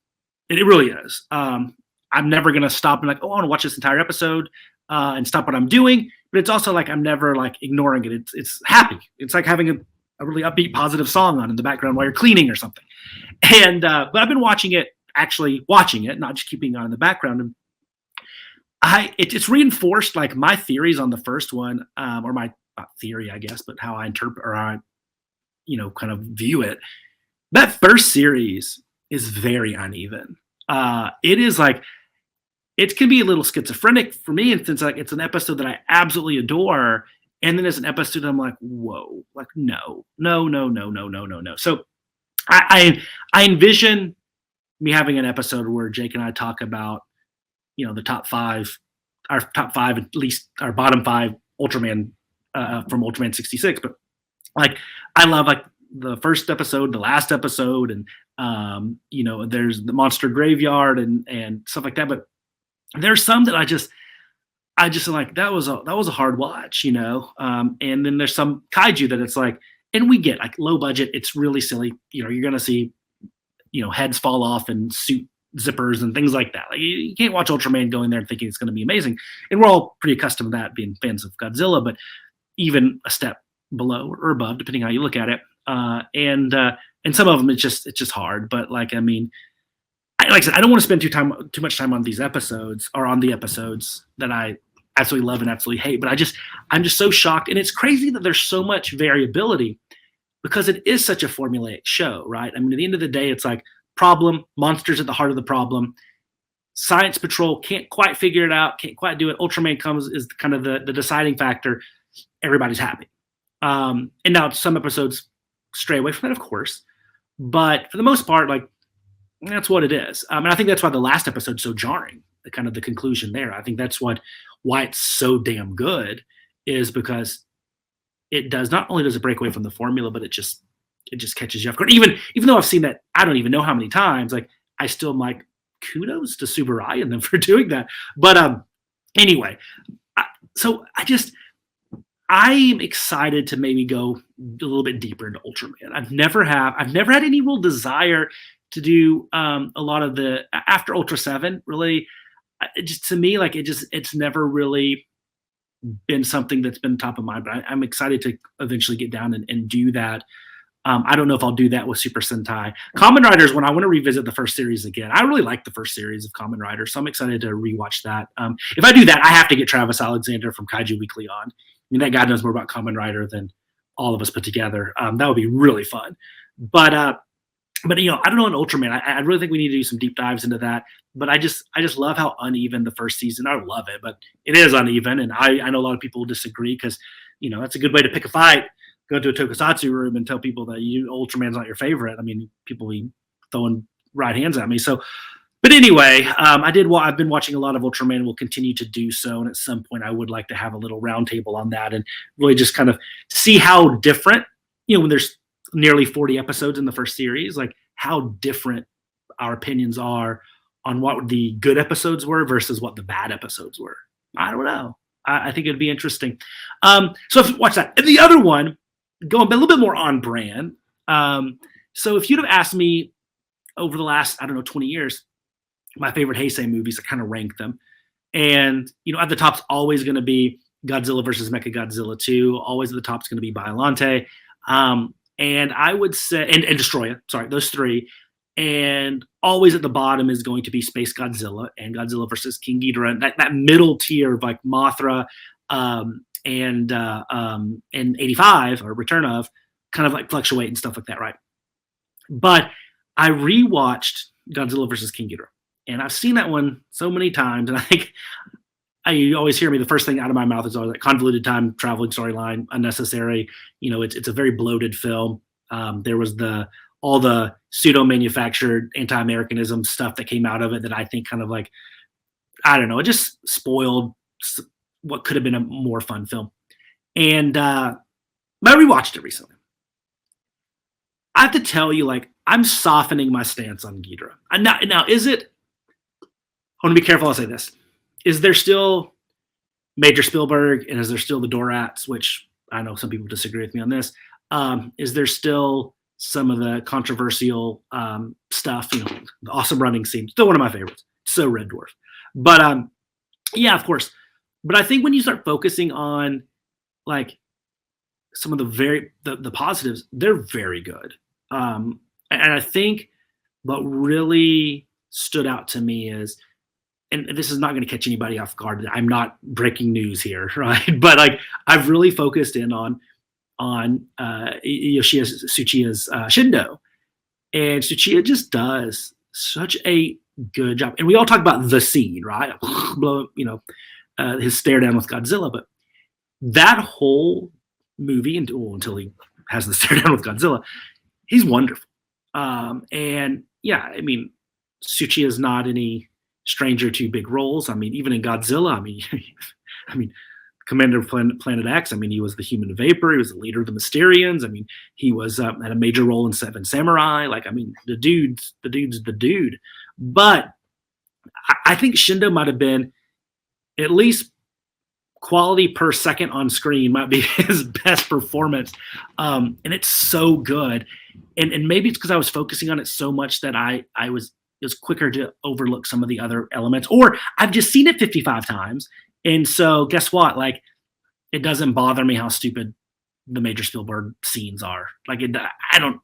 And it really is. I'm never going to stop and like, I want to watch this entire episode and stop what I'm doing. But it's also like, I'm never like ignoring it. It's happy. It's like having a really upbeat, positive song on in the background while you're cleaning or something. And, but I've been watching it, not just keeping it on in the background. And it's reinforced like my theories on the first one, or my theory, I guess, but how I interpret or I, kind of view it. That first series is very uneven. It is like, it can be a little schizophrenic for me, and since like it's an episode that I absolutely adore, and then there's an episode I'm like, whoa, like no. So I envision me having an episode where Jake and I talk about, the top five, at least our bottom five Ultraman from Ultraman 66. But like, I love like the first episode, the last episode, and there's the Monster Graveyard and stuff like that. But there's some that I just like, that was a hard watch, and then there's some kaiju that it's like, and we get like low budget, it's really silly, you're gonna see heads fall off and suit zippers and things like that. Like you can't watch Ultraman go in there and thinking it's going to be amazing. And we're all pretty accustomed to that, being fans of Godzilla, but even a step below or above, depending how you look at it. And some of them it's just hard. But like, I mean, like I said, I don't want to spend too much time on these episodes or on the episodes that I absolutely love and absolutely hate. But I'm just so shocked. And it's crazy that there's so much variability because it is such a formulaic show, right? I mean, at the end of the day, it's like problem, monsters at the heart of the problem. Science Patrol can't quite figure it out, can't quite do it. Ultraman comes is kind of the deciding factor. Everybody's happy. And now some episodes stray away from that, of course. But for the most part, like, that's what it is. And I think that's why the last episode's so jarring, the kind of the conclusion there. I think that's why it's so damn good, is because it does, not only does it break away from the formula, but it just catches you off guard. Even though I've seen that, I don't even know how many times, like, I still am like, kudos to Tsuburaya and them for doing that. But anyway, I'm excited to maybe go a little bit deeper into Ultraman. I've never had any real desire to do a lot of the after Ultra 7. Really, just to me, like it's never really been something that's been top of mind. But I'm excited to eventually get down and do that. I don't know if I'll do that with Super Sentai. Kamen Rider is when I want to revisit the first series again. I really like the first series of Kamen Rider, so I'm excited to rewatch that. If I do that, I have to get Travis Alexander from Kaiju Weekly on. I mean, that guy knows more about Kamen Rider than all of us put together. That would be really fun. But I don't know, in Ultraman, I really think we need to do some deep dives into that. But I just love how uneven the first season. I love it, but it is uneven, and I know a lot of people will disagree because that's a good way to pick a fight. Go to a tokusatsu room and tell people that Ultraman's not your favorite. I mean, people be throwing right hands at me. So, but anyway, I've been watching a lot of Ultraman and will continue to do so. And at some point I would like to have a little roundtable on that and really just kind of see how different, when there's nearly 40 episodes in the first series, like how different our opinions are on what the good episodes were versus what the bad episodes were. I don't know. I think it'd be interesting. So watch that. And the other one, going a little bit more on brand. So if you'd have asked me over the last, 20 years, my favorite Heisei movies, I kind of rank them. And, at the top's always going to be Godzilla versus Mechagodzilla 2. Always at the top's going to be Biollante. And I would say, and Destroya, sorry, those three. And always at the bottom is going to be Space Godzilla and Godzilla versus King Ghidorah. That middle tier of like Mothra, and 85 or Return of kind of like fluctuate and stuff like that, right? But I rewatched Godzilla versus King Ghidorah, and I've seen that one so many times, and I think you always hear me, the first thing out of my mouth is always like convoluted time traveling storyline, unnecessary. It's a very bloated film. There was all the pseudo manufactured anti-Americanism stuff that came out of it that I think kind of like, I don't know, it just spoiled what could have been a more fun film. And I rewatched it recently. I have to tell you, like, I'm softening my stance on Ghidorah. Now, is it, I want to be careful, I'll say this. Is there still Major Spielberg, and is there still the Dorats, which I know some people disagree with me on this. Is there still some of the controversial stuff, the awesome running scene, still one of my favorites. So Red Dwarf. But yeah, of course. But I think when you start focusing on like some of the positives, they're very good. And I think what really stood out to me is, and this is not going to catch anybody off guard, I'm not breaking news here, right? But like I've really focused in on Yoshia Tsuchiya's Shindo. And Tsuchiya just does such a good job. And we all talk about the scene, right? His stare down with Godzilla, but that whole movie until he has the stare down with Godzilla, he's wonderful. And yeah, I mean, Tsuchiya is not any stranger to big roles. I mean, even in Godzilla, I mean, Commander of Planet X. I mean, he was the Human Vapor. He was the leader of the Mysterians. I mean, he was had a major role in Seven Samurai. Like, I mean, the dude's the dude. But I think Shindo might have been, at least quality per second on screen, might be his best performance. And it's so good. and maybe it's because I was focusing on it so much that it was quicker to overlook some of the other elements, or I've just seen it 55 times. And so guess what? Like, it doesn't bother me how stupid the major Spielberg scenes are. Like,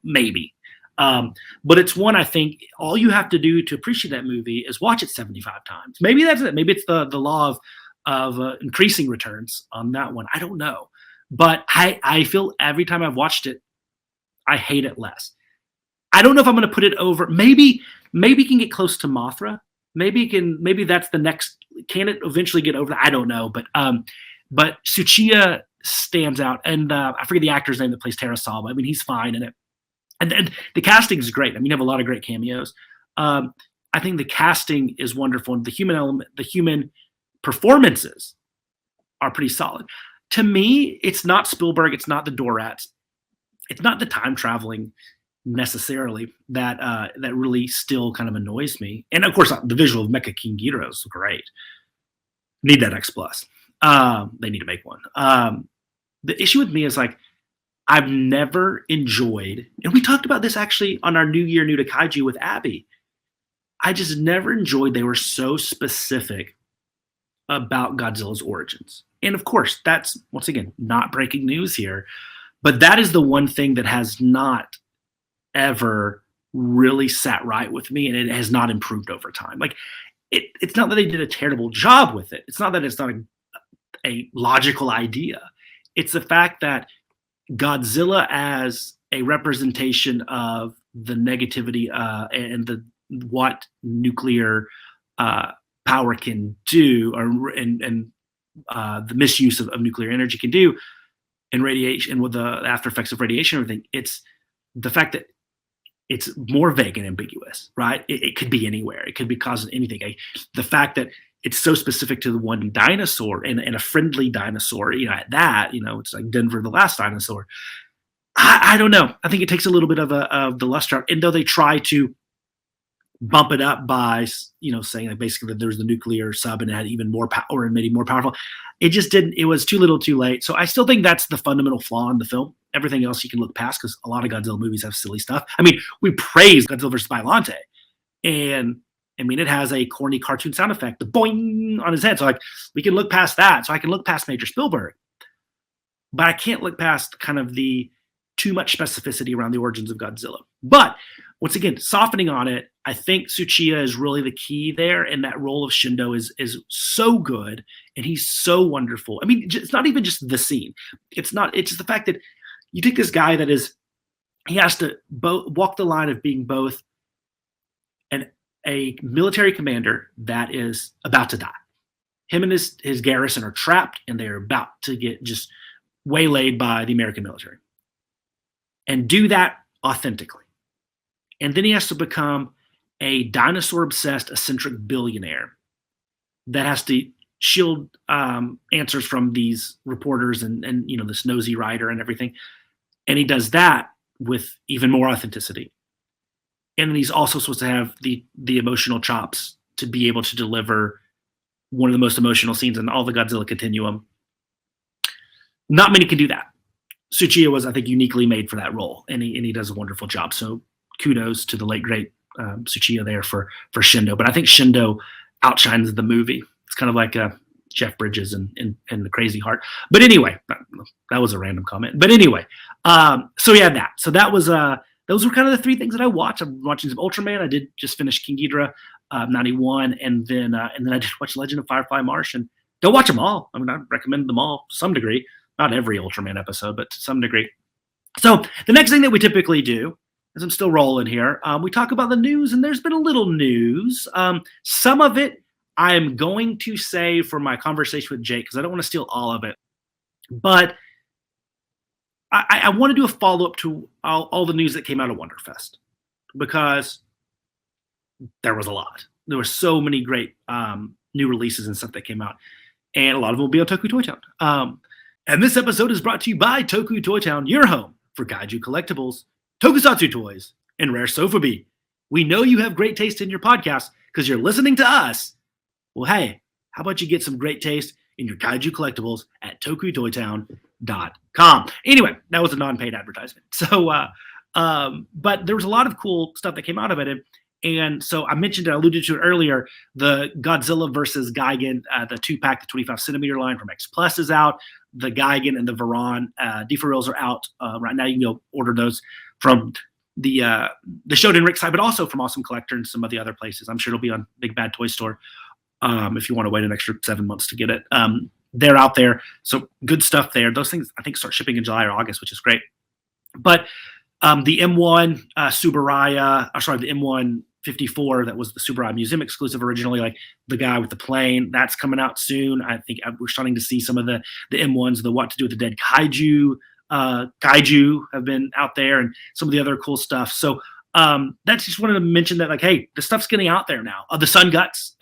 maybe. But it's one, I think all you have to do to appreciate that movie is watch it 75 times. Maybe that's it. Maybe it's the law of increasing returns on that one. I don't know. But I feel every time I've watched it, I hate it less. I don't know if I'm going to put it over. Maybe it can get close to Mothra. Maybe that's the next. Can it eventually get over that? I don't know. But Tsuchiya stands out, and I forget the actor's name that plays Terasawa. I mean, he's fine in it, and the casting is great. I mean, you have a lot of great cameos. I think the casting is wonderful, and the human element, the human performances are pretty solid. To me, it's not Spielberg. It's not the Dorats. It's not the time traveling necessarily that really still kind of annoys me. And of course, the visual of Mecha King Ghidorah is great. Need that X Plus. They need to make one. The issue with me is, like, I've never enjoyed, and we talked about this actually on our New Year New to Kaiju with Abby. I just never enjoyed they were so specific about Godzilla's origins. And of course, that's, once again, not breaking news here, but that is the one thing that has not ever really sat right with me, and it has not improved over time. Like, it's not that they did a terrible job with it. It's not that it's not a logical idea. It's the fact that Godzilla as a representation of the negativity and what nuclear power can do, and the misuse of nuclear energy can do, and radiation, with the after effects of radiation and everything. It's the fact that it's more vague and ambiguous, right? It could be anywhere. It could be causing anything. The fact that it's so specific to the one dinosaur, and a friendly dinosaur, at that, it's like Denver, the last dinosaur. I don't know. I think it takes a little bit of the luster out. And though they try to bump it up by, saying like basically that there's the nuclear sub and it had even more power and made it more powerful, it just didn't. It was too little too late. So I still think that's the fundamental flaw in the film. Everything else you can look past, because a lot of Godzilla movies have silly stuff. I mean, we praise Godzilla vs. Biollante, and I mean, it has a corny cartoon sound effect, the boing on his head. So like, we can look past that. So I can look past Major Spielberg, but I can't look past kind of the too much specificity around the origins of Godzilla. But once again, softening on it, I think Tsuchiya is really the key there, and that role of Shindo is so good, and he's so wonderful. I mean, it's not even just the scene. It's just the fact that you take this guy he has to walk the line of being both a military commander that is about to die. Him and his garrison are trapped, and they're about to get just waylaid by the American military. And do that authentically. And then he has to become a dinosaur-obsessed, eccentric billionaire that has to shield answers from these reporters and this nosy writer and everything. And he does that with even more authenticity. And then he's also supposed to have the emotional chops to be able to deliver one of the most emotional scenes in all the Godzilla continuum. Not many can do that. Tsuchiya was, I think, uniquely made for that role, and he does a wonderful job. So kudos to the late great Tsuchiya there for Shindo. But I think Shindo outshines the movie. It's kind of like Jeff Bridges and the Crazy Heart. But anyway, that was a random comment. But anyway, so we had that. So that was those were kind of the three things that I watched. I'm watching some Ultraman. I did just finish King Ghidorah 91, and then I did watch Legend of Firefly Marsh. And don't watch them all. I mean, I recommend them all to some degree. Not every Ultraman episode, but to some degree. So the next thing that we typically do, as I'm still rolling here, we talk about the news, and there's been a little news. Some of it I'm going to save for my conversation with Jake, because I don't want to steal all of it. But I want to do a follow-up to all the news that came out of Wonderfest, because there was a lot. There were so many great new releases and stuff that came out, and a lot of them will be on Toku Toy Town. And this episode is brought to you by Toku Toy Town, your home for Kaiju collectibles, Tokusatsu toys, and rare Sofubi. We know you have great taste in your podcast because you're listening to us. Well, hey, how about you get some great taste in your Kaiju collectibles at TokuToyTown.com. Anyway, that was a non-paid advertisement. So But there was a lot of cool stuff that came out of it. And so I mentioned, I alluded to it earlier, the Godzilla versus Gigan, the 2-pack, the 25 centimeter line from X Plus is out. The Gigan and the Varan D4Ls are out right now. You can go order those from the Shonen Rick site, but also from Awesome Collector and some of the other places. I'm sure it'll be on Big Bad Toy Store if you want to wait an extra 7 months to get it. They're out there. So good stuff there. Those things, I think, start shipping in July or August, which is great. But the M1 the M1 54 that was the Subaraya Museum exclusive originally, like the guy with the plane, that's coming out soon. I think we're starting to see some of the M1s, the What to Do with the Dead Kaiju have been out there, and some of the other cool stuff. So that's just wanted to mention that, like, hey, the stuff's getting out there now. The Sun Guts,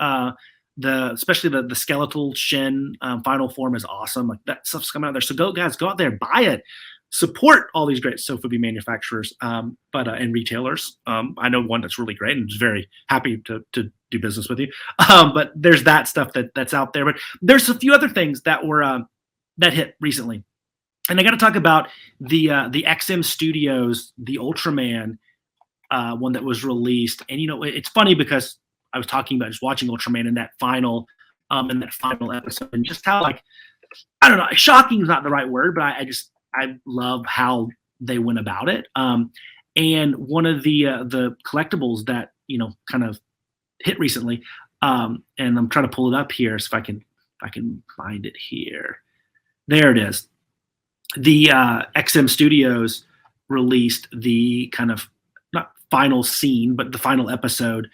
especially the skeletal Shin final form is awesome. Like, that stuff's coming out there. So go out there, buy it. Support all these great Sofubi manufacturers and retailers. I know one that's really great and is very happy to do business with you. But there's that stuff that's out there. But there's a few other things that were that hit recently, and I got to talk about the XM Studios, the Ultraman one that was released. And it's funny because I was talking about just watching Ultraman in that final episode, and just how, like, I don't know, shocking is not the right word, but I love how they went about it. And one of the collectibles that kind of hit recently, and I'm trying to pull it up here, so if I can find it here. There it is. The XM Studios released the kind of not final scene, but the final episode,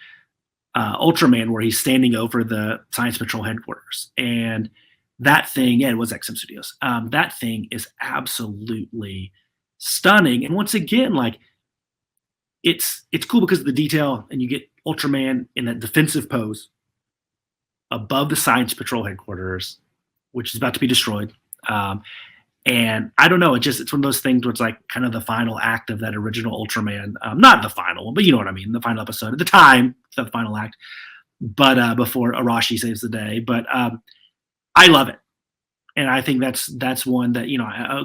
Ultraman, where he's standing over the Science Patrol headquarters. And that thing, it was XM Studios. That thing is absolutely stunning. And once again, like, it's cool because of the detail, and you get Ultraman in that defensive pose above the Science Patrol headquarters, which is about to be destroyed. And I don't know, it's one of those things where it's like kind of the final act of that original Ultraman. Not the final one, but you know what I mean, the final episode. At the time, the final act, but before Arashi saves the day. But I love it, and I think that's one that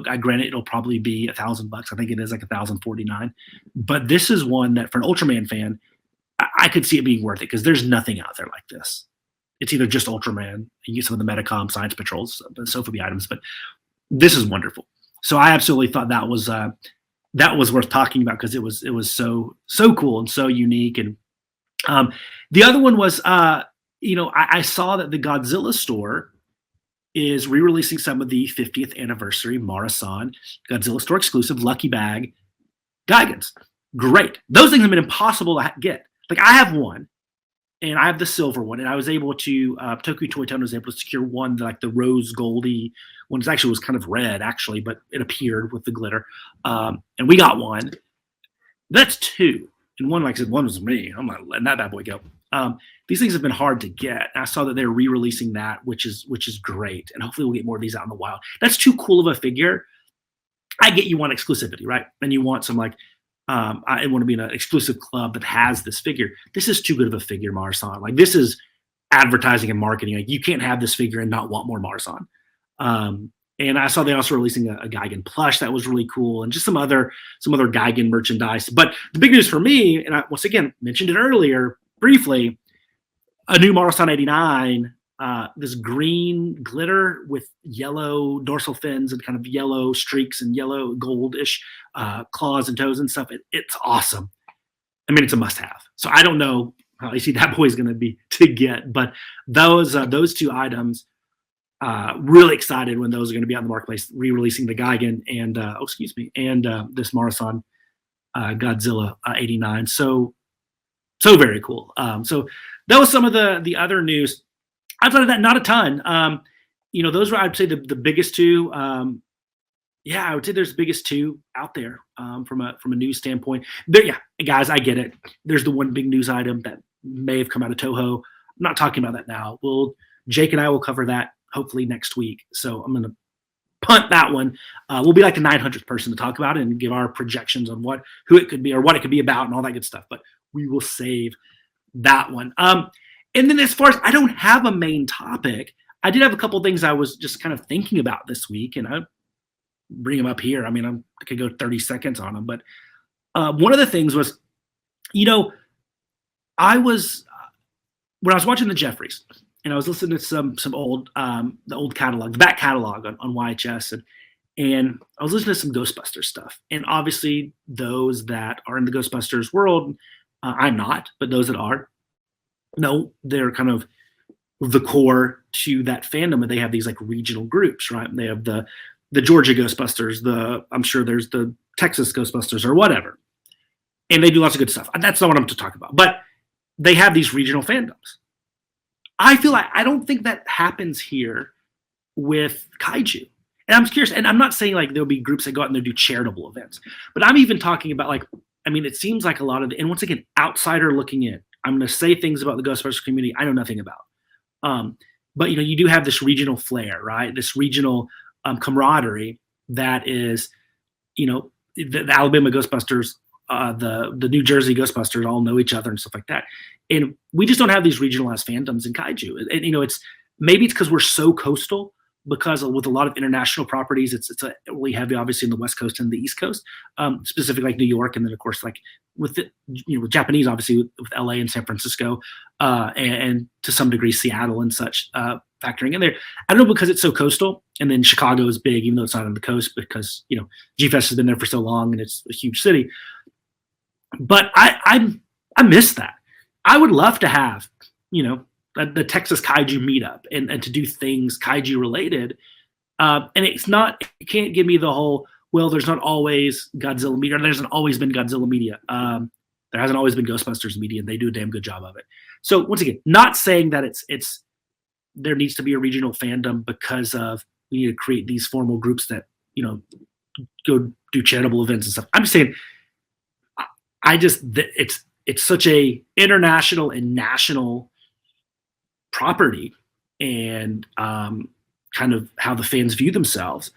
I granted it'll probably be $1,000. I think it is like $1,049, but this is one that for an Ultraman fan, I could see it being worth it because there's nothing out there like this. It's either just Ultraman and you get some of the Metacom Science Patrols, the Sofubi items, but this is wonderful. So I absolutely thought that was worth talking about because it was so cool and so unique. And the other one was I saw that the Godzilla store is re-releasing some of the 50th anniversary Marusan Godzilla store exclusive Lucky Bag Gigans. Great. Those things have been impossible to get. Like, I have one, and I have the silver one, and I was able to, Toku Toy Line was able to secure one, like the rose goldy one. It actually was kind of red, actually, but it appeared with the glitter. And we got one. That's two. And one, like I said, one was me. I'm not letting that bad boy go. These things have been hard to get. I saw that they're re-releasing that, which is great. And hopefully we'll get more of these out in the wild. That's too cool of a figure. I get you want exclusivity, right? And you want some, like, I want to be in an exclusive club that has this figure. This is too good of a figure, Marusan. Like, this is advertising and marketing. Like, you can't have this figure and not want more Marusan. And I saw they also releasing a Gigan plush that was really cool, and just some other Gigan merchandise. But the big news for me, and I once again mentioned it earlier briefly, a new Marusan 89, this green glitter with yellow dorsal fins and kind of yellow streaks and yellow goldish claws and toes and stuff. It's awesome. I mean, it's a must-have. So I don't know how easy that boy is going to be to get, but those two items, really excited when those are going to be out in the marketplace, re-releasing the Gigan and this Marusan Godzilla 89. So very cool. So that was some of the other news. Outside of that, not a ton. Those were, I'd say, the biggest two. I would say there's the biggest two out there from a news standpoint. Guys, I get it. There's the one big news item that may have come out of Toho. I'm not talking about that now. Jake and I will cover that hopefully next week. So I'm going to punt that one. We'll be like the 900th person to talk about it and give our projections on who it could be or what it could be about and all that good stuff. But we will save that one. And then as far as I don't have a main topic, I did have a couple of things I was just kind of thinking about this week, and I bring them up here. I mean, I could go 30 seconds on them, but one of the things was, I was when I was watching the Geoffreys, and I was listening to some old the old catalog, the back catalog on YHS, and I was listening to some Ghostbusters stuff. And obviously, those that are in the Ghostbusters world, I'm not, but those that are, no, they're kind of the core to that fandom, and they have these like regional groups, right? They have the Georgia Ghostbusters, I'm sure there's the Texas Ghostbusters or whatever, and they do lots of good stuff. And that's not what I'm to talk about, but they have these regional fandoms. I feel like I don't think that happens here with kaiju. And I'm curious, and I'm not saying like there'll be groups that go out and they do charitable events, but I'm even talking about like, I mean, it seems like a lot of, and once again, outsider looking in, I'm going to say things about the Ghostbusters community I know nothing about. But you do have this regional flair, right? This regional camaraderie that is, the Alabama Ghostbusters, the New Jersey Ghostbusters all know each other and stuff like that. And we just don't have these regionalized fandoms in kaiju. And it's maybe it's because we're so coastal, because with a lot of international properties, it's really heavy, obviously, in the West Coast and the East Coast, specifically like New York, and then of course like with with Japanese, obviously with LA and San Francisco, and to some degree Seattle and such factoring in there. I don't know, because it's so coastal, and then Chicago is big, even though it's not on the coast, because G-Fest has been there for so long and it's a huge city. But I miss that. I would love to have the Texas Kaiju meetup and to do things Kaiju related. And it's not, you can't give me the whole, well, there's not always Godzilla media, or there hasn't always been Godzilla media. There hasn't always been Ghostbusters media, and they do a damn good job of it. So once again, not saying that it's there needs to be a regional fandom because of we need to create these formal groups that, go do charitable events and stuff. I'm just saying, it's such a international and national property, and kind of how the fans view themselves.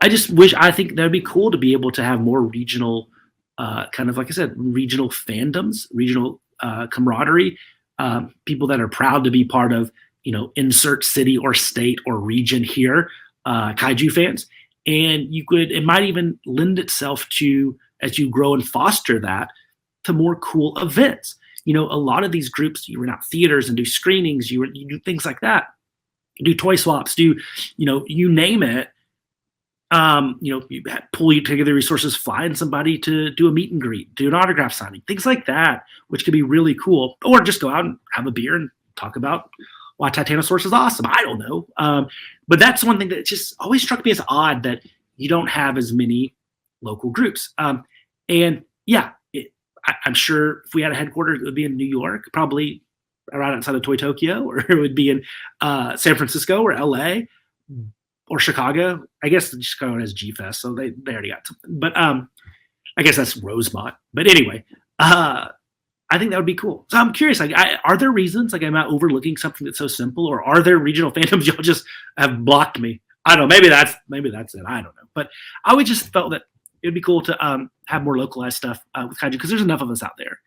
I think that'd be cool to be able to have more regional, kind of like I said, regional fandoms, regional camaraderie, people that are proud to be part of, insert city or state or region here, kaiju fans. And it might even lend itself to, as you grow and foster that, to more cool events. A lot of these groups, you rent out theaters and do screenings, you do things like that, you do toy swaps, you name it. You pull together resources, flying somebody to do a meet and greet, do an autograph signing, things like that, which could be really cool. Or just go out and have a beer and talk about why Titanosaur is awesome. I don't know. But that's one thing that just always struck me as odd, that you don't have as many local groups. And yeah, I'm sure if we had a headquarters, it would be in New York, probably around outside of Toy Tokyo, or it would be in San Francisco or LA or Chicago. I guess Chicago has G-Fest, so they already got something. But I guess that's Rosemont. But anyway, I think that would be cool. So I'm curious, are there reasons, am I overlooking something that's so simple, or are there regional fandoms y'all just have blocked me? I don't know. Maybe that's it. I don't know. But I would just felt that it'd be cool to have more localized stuff with kaiju, because there's enough of us out there.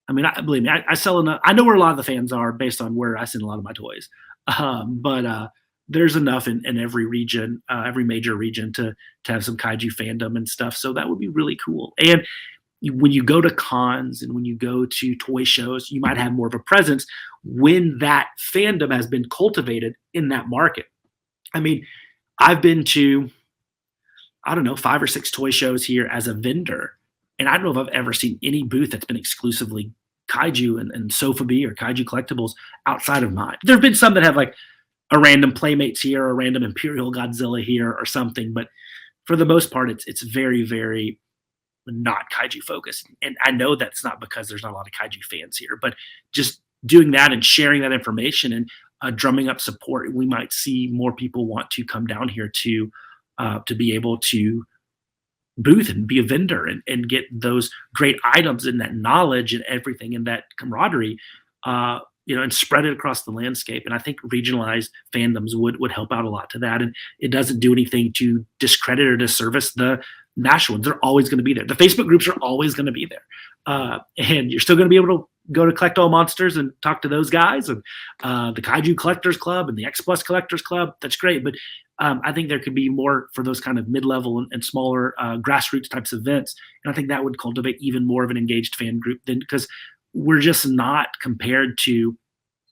I mean, believe me, I sell enough. I know where a lot of the fans are based on where I send a lot of my toys. But there's enough in every region, every major region, to have some kaiju fandom and stuff. So that would be really cool. And when you go to cons and when you go to toy shows, you might have more of a presence when that fandom has been cultivated in that market. I mean, I've been to, I don't know, 5 or 6 toy shows here as a vendor, and I don't know if I've ever seen any booth that's been exclusively kaiju and Sofubi or kaiju collectibles outside of mine. There have been some that have like a random Playmates here, or a random Imperial Godzilla here or something, but for the most part, it's very, very not kaiju focused. And I know that's not because there's not a lot of kaiju fans here, but just doing that and sharing that information and drumming up support, we might see more people want to come down here to be able to booth and be a vendor and get those great items and that knowledge and everything and that camaraderie, and spread it across the landscape. And I think regionalized fandoms would help out a lot to that. And it doesn't do anything to discredit or disservice the national ones. They're always going to be there. The Facebook groups are always going to be there. And you're still going to be able to go to Collect All Monsters and talk to those guys, and the Kaiju Collectors Club and the X Plus Collectors Club. That's great. But I think there could be more for those kind of mid-level and smaller grassroots types of events. And I think that would cultivate even more of an engaged fan group than, because we're just not compared to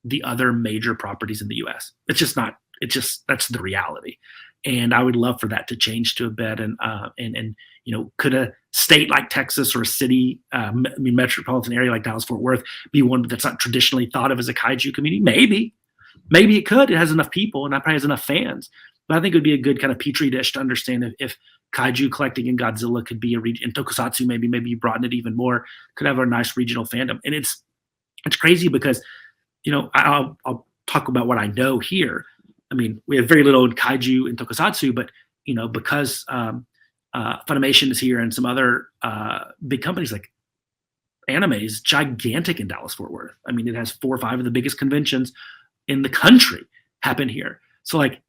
the other major properties in the US. It's just not, that's the reality. And I would love for that to change to a bit. And could a state like Texas or a city, metropolitan area like Dallas-Fort Worth be one that's not traditionally thought of as a kaiju community? Maybe it could. It has enough people and that probably has enough fans. But I think it would be a good kind of petri dish to understand if kaiju collecting in Godzilla could be a region, and Tokusatsu maybe you broaden it even more, could have a nice regional fandom. And it's crazy because, I'll talk about what I know here. I mean, we have very little in kaiju and Tokusatsu, but because Funimation is here and some other big companies, like anime is gigantic in Dallas-Fort Worth. I mean, it has 4 or 5 of the biggest conventions in the country happen here. So like,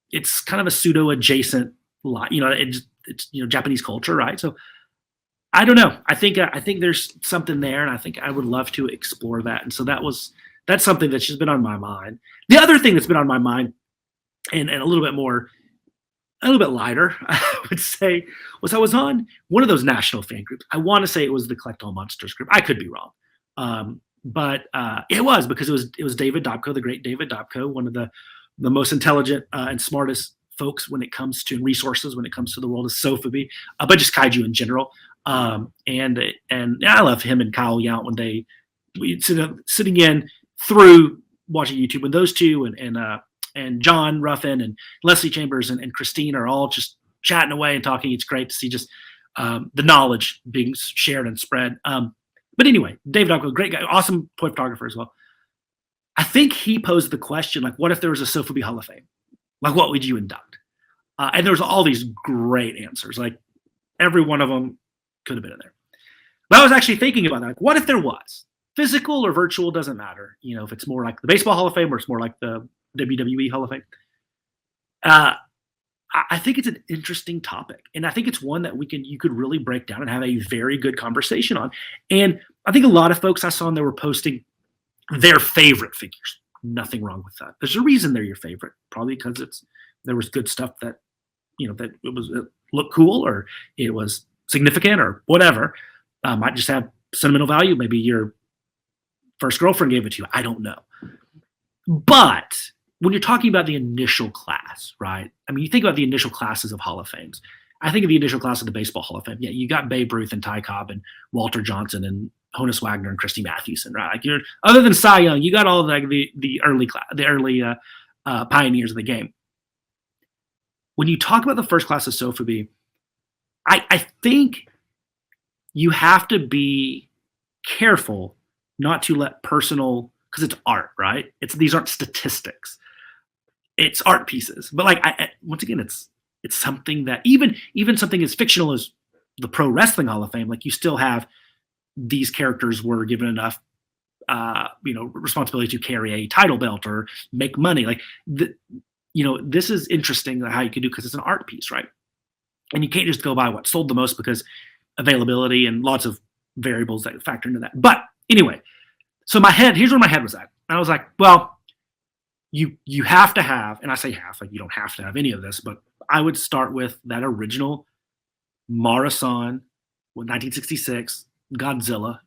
it's kind of a pseudo adjacent lot, it's Japanese culture, right? So I don't know. I think there's something there, and I think I would love to explore that. And so that's something that's just been on my mind. The other thing that's been on my mind, and a little bit lighter, I would say, was I was on one of those national fan groups. I want to say it was the Collect All Monsters group. I could be wrong, but it was, because it was David Dobko, the great David Dobko, one of the most intelligent and smartest folks when it comes to resources, when it comes to the world of Sofubi, but just kaiju in general. And I love him and Kyle Yount when we sitting in through watching YouTube, and those two and John Ruffin and Leslie Chambers and Christine are all just chatting away and talking. It's great to see just the knowledge being shared and spread. But anyway, David Dobko, great guy, awesome toy photographer as well. I think he posed the question, like, what if there was a Sofubi Hall of Fame? Like, what would you induct? And there was all these great answers. Like, every one of them could have been in there. But I was actually thinking about that. Like, what if there was? Physical or virtual, doesn't matter. If it's more like the Baseball Hall of Fame or it's more like the WWE Hall of Fame. I think it's an interesting topic. And I think it's one that you could really break down and have a very good conversation on. And I think a lot of folks I saw they were posting their favorite figures. Nothing wrong with that. There's a reason they're your favorite, probably because there was good stuff that that it looked cool, or it was significant, or whatever. Might just have sentimental value. Maybe your first girlfriend gave it to you. I don't know. But when you're talking about the initial class, right? I mean, you think about the initial classes of Hall of Fames. I think of the initial class of the Baseball Hall of Fame. Yeah, you got Babe Ruth and Ty Cobb and Walter Johnson and Honus Wagner and Christy Mathewson, right? Like, other than Cy Young, you got all of the early pioneers of the game. When you talk about the first class of Sofubi, I think you have to be careful not to let personal, because it's art, right? These aren't statistics. It's art pieces. But like, once again, it's something that even something as fictional as the Pro Wrestling Hall of Fame, like, you still have these characters were given enough, responsibility to carry a title belt or make money. Like, this is interesting how you can do, because it's an art piece, right? And you can't just go by what sold the most, because availability and lots of variables that factor into that. But anyway, so here's where my head was at. And I was like, well, you have to have, and I say half, like, you don't have to have any of this, but I would start with that original Marusan, 1966 Godzilla,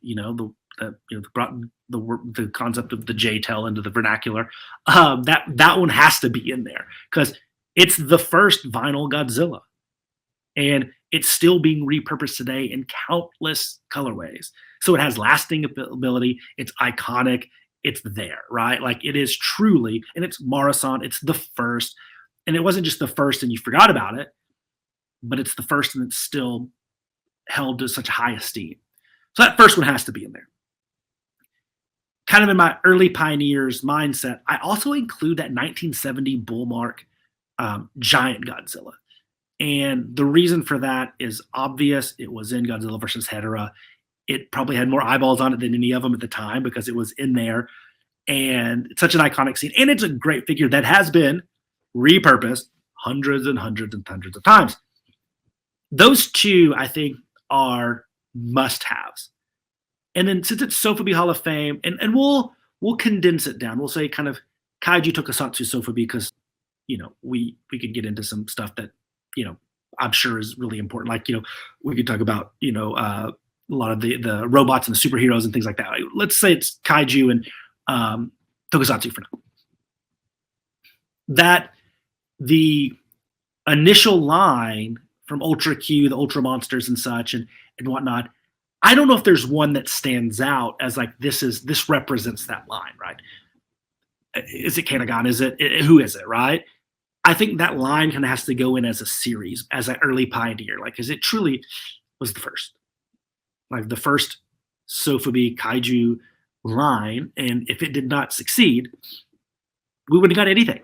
brought the concept of the J-tail into the vernacular. That one has to be in there, because it's the first vinyl Godzilla, and it's still being repurposed today in countless colorways. So it has lasting ability. It's iconic. It's there, right? Like, it is truly, and it's Marusan. It's the first, and it wasn't just the first and you forgot about it, but it's the first and it's still held to such high esteem. So that first one has to be in there. Kind of in my early pioneers mindset, I also include that 1970 Bullmark giant Godzilla. And the reason for that is obvious. It was in Godzilla vs. Hedorah. It probably had more eyeballs on it than any of them at the time, because it was in there. And it's such an iconic scene. And it's a great figure that has been repurposed hundreds and hundreds and hundreds of times. Those two, I think, are must-haves. And then, since it's Sofubi Hall of Fame, and we'll condense it down. We'll say kind of Kaiju Tokusatsu Sofubi, because we could get into some stuff that, I'm sure is really important. Like, we could talk about, a lot of the robots and the superheroes and things like that. Let's say it's kaiju and tokusatsu for now. That the initial line from Ultra Q, the Ultra Monsters and such and whatnot, I don't know if there's one that stands out as like this represents that line, right? Is it Kanagan? Is it who is it, right? I think that line kind of has to go in as a series, as an early pioneer, like, because it truly was the first, like the first Sofubi kaiju line, and if it did not succeed, we wouldn't have got anything.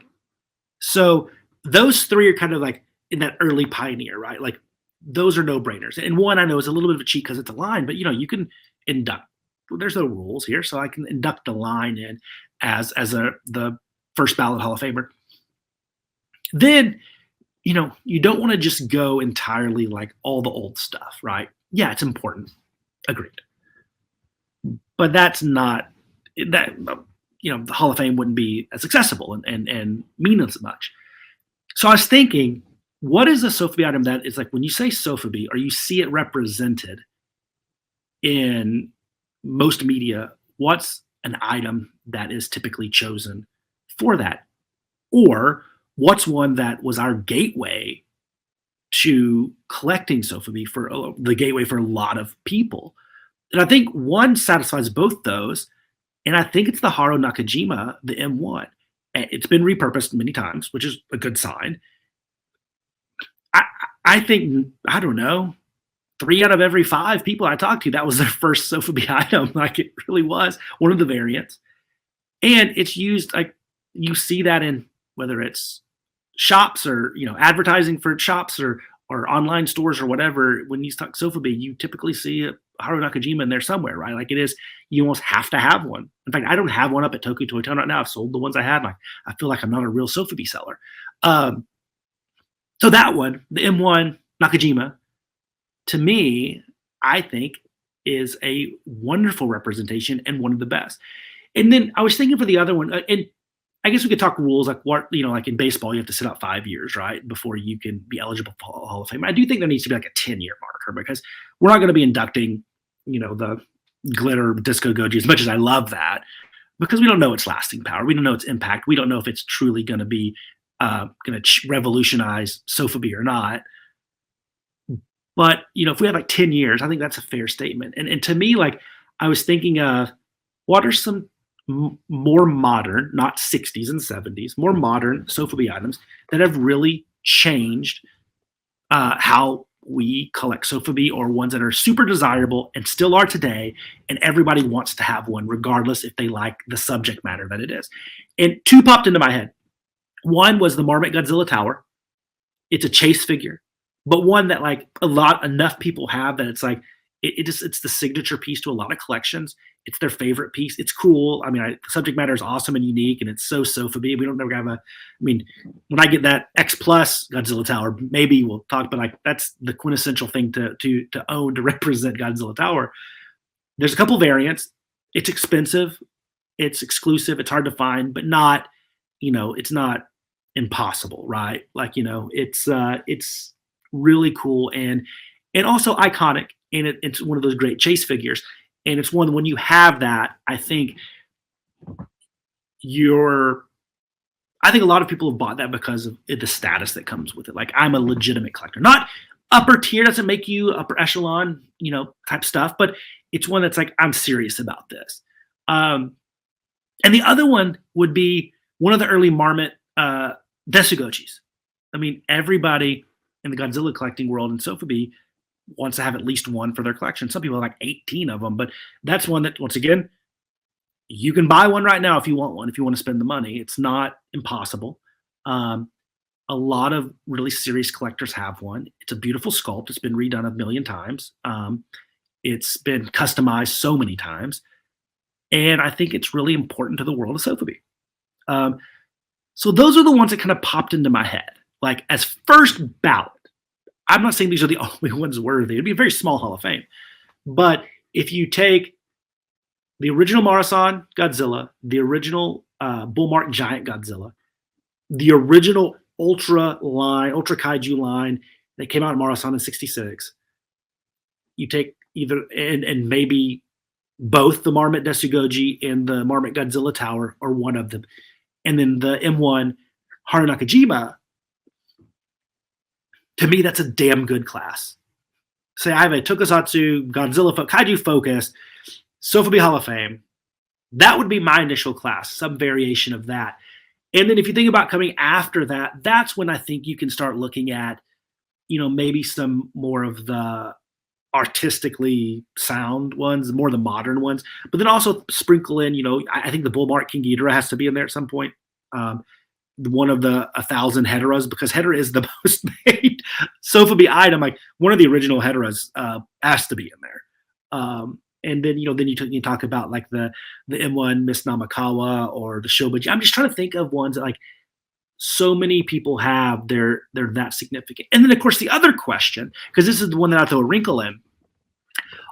So those three are kind of like in that early pioneer, right? Like those are no-brainers. And one I know is a little bit of a cheat because it's a line, but you can induct. There's no rules here, so I can induct a line in as the first ballot Hall of Famer. Then, you don't want to just go entirely like all the old stuff, right? Yeah, it's important. Agreed. But that's not that. The Hall of Fame wouldn't be as accessible and mean as much. So I was thinking, what is a Sofubi item that is like when you say Sofubi, or you see it represented in most media, what's an item that is typically chosen for that? Or what's one that was our gateway to collecting Sofubi, for the gateway for a lot of people? And I think one satisfies both those. And I think it's the Haru Nakajima, the M1. It's been repurposed many times, which is a good sign. I think, I don't know, 3 out of every 5 people I talked to, that was their first Sofubi item. Like, it really was one of the variants. And it's used, like, you see that in whether it's shops or, advertising for shops or online stores or whatever. When you talk Sofubi, you typically see a Haru Nakajima in there somewhere, right? Like, it is, you almost have to have one. In fact, I don't have one up at Toku Toy Town right now. I've sold the ones I had. Like, I feel like I'm not a real Sofubi seller. So that one, the M1 Nakajima, to me, I think is a wonderful representation and one of the best. And then I was thinking for the other one, and I guess we could talk rules, like what, like in baseball, you have to sit out 5 years, right, before you can be eligible for Hall of Fame. I do think there needs to be like a 10-year marker, because we're not going to be inducting, the glitter disco goji, as much as I love that, because we don't know its lasting power. We don't know its impact. We don't know if it's truly going to be revolutionize Sofubi or not. But, if we have like 10 years, I think that's a fair statement. And to me, like, I was thinking of what are some more modern, not 60s and 70s, more modern Sofubi items that have really changed how we collect Sofubi, or ones that are super desirable and still are today, and everybody wants to have one regardless if they like the subject matter that it is. And 2 popped into my head. One was the Marmot Godzilla Tower. It's a chase figure, but one that like enough people have that it's like it's the signature piece to a lot of collections. It's their favorite piece. It's cool. I mean, the subject matter is awesome and unique, and it's so Sofubi. We don't never have when I get that X Plus Godzilla Tower, maybe we'll talk, but like that's the quintessential thing to own, to represent Godzilla Tower. There's a couple variants. It's expensive. It's exclusive. It's hard to find, but not, it's not impossible, right? Like, it's really cool and also iconic. And it's one of those great chase figures. And it's one, when you have that, I think a lot of people have bought that because of the status that comes with it. Like, I'm a legitimate collector. Not upper tier, doesn't make you upper echelon, type stuff, but it's one that's like, I'm serious about this. And the other one would be one of the early Marmot Desugojis. I mean, everybody in the Godzilla collecting world in Sofubi wants to have at least one for their collection. Some people have like 18 of them, but that's one that, once again, you can buy one right now if you want one, if you want to spend the money. It's not impossible. A lot of really serious collectors have one. It's a beautiful sculpt. It's been redone 1 million times. It's been customized so many times. And I think it's really important to the world of Sofubi. So those are the ones that kind of popped into my head. Like, as first ballot, I'm not saying these are the only ones worthy. It'd be a very small Hall of Fame. But if you take the original Marusan Godzilla, the original Bullmark Giant Godzilla, the original Ultra Kaiju line that came out in Marusan in '66. You take either and maybe both the Marmot Desugoji and the Marmot Godzilla Tower, or one of them, and then the M1 Haru Nakajima. To me, that's a damn good class. Say I have a Tokusatsu Godzilla Kaiju Focus, Sofubi Hall of Fame. That would be my initial class, some variation of that. And then if you think about coming after that, that's when I think you can start looking at, maybe some more of the artistically sound ones, more the modern ones, but then also sprinkle in, I think the Bullmark King Ghidorah has to be in there at some point. One of the 1,000 Heteras, because Hetera is the most made Sofubi item. Like one of the original Heteras has to be in there. And then, then you talk about like the M1 Miss Namakawa or the Shobaji. I'm just trying to think of ones that like so many people have, they're that significant. And then of course the other question, because this is the one that I throw a wrinkle in,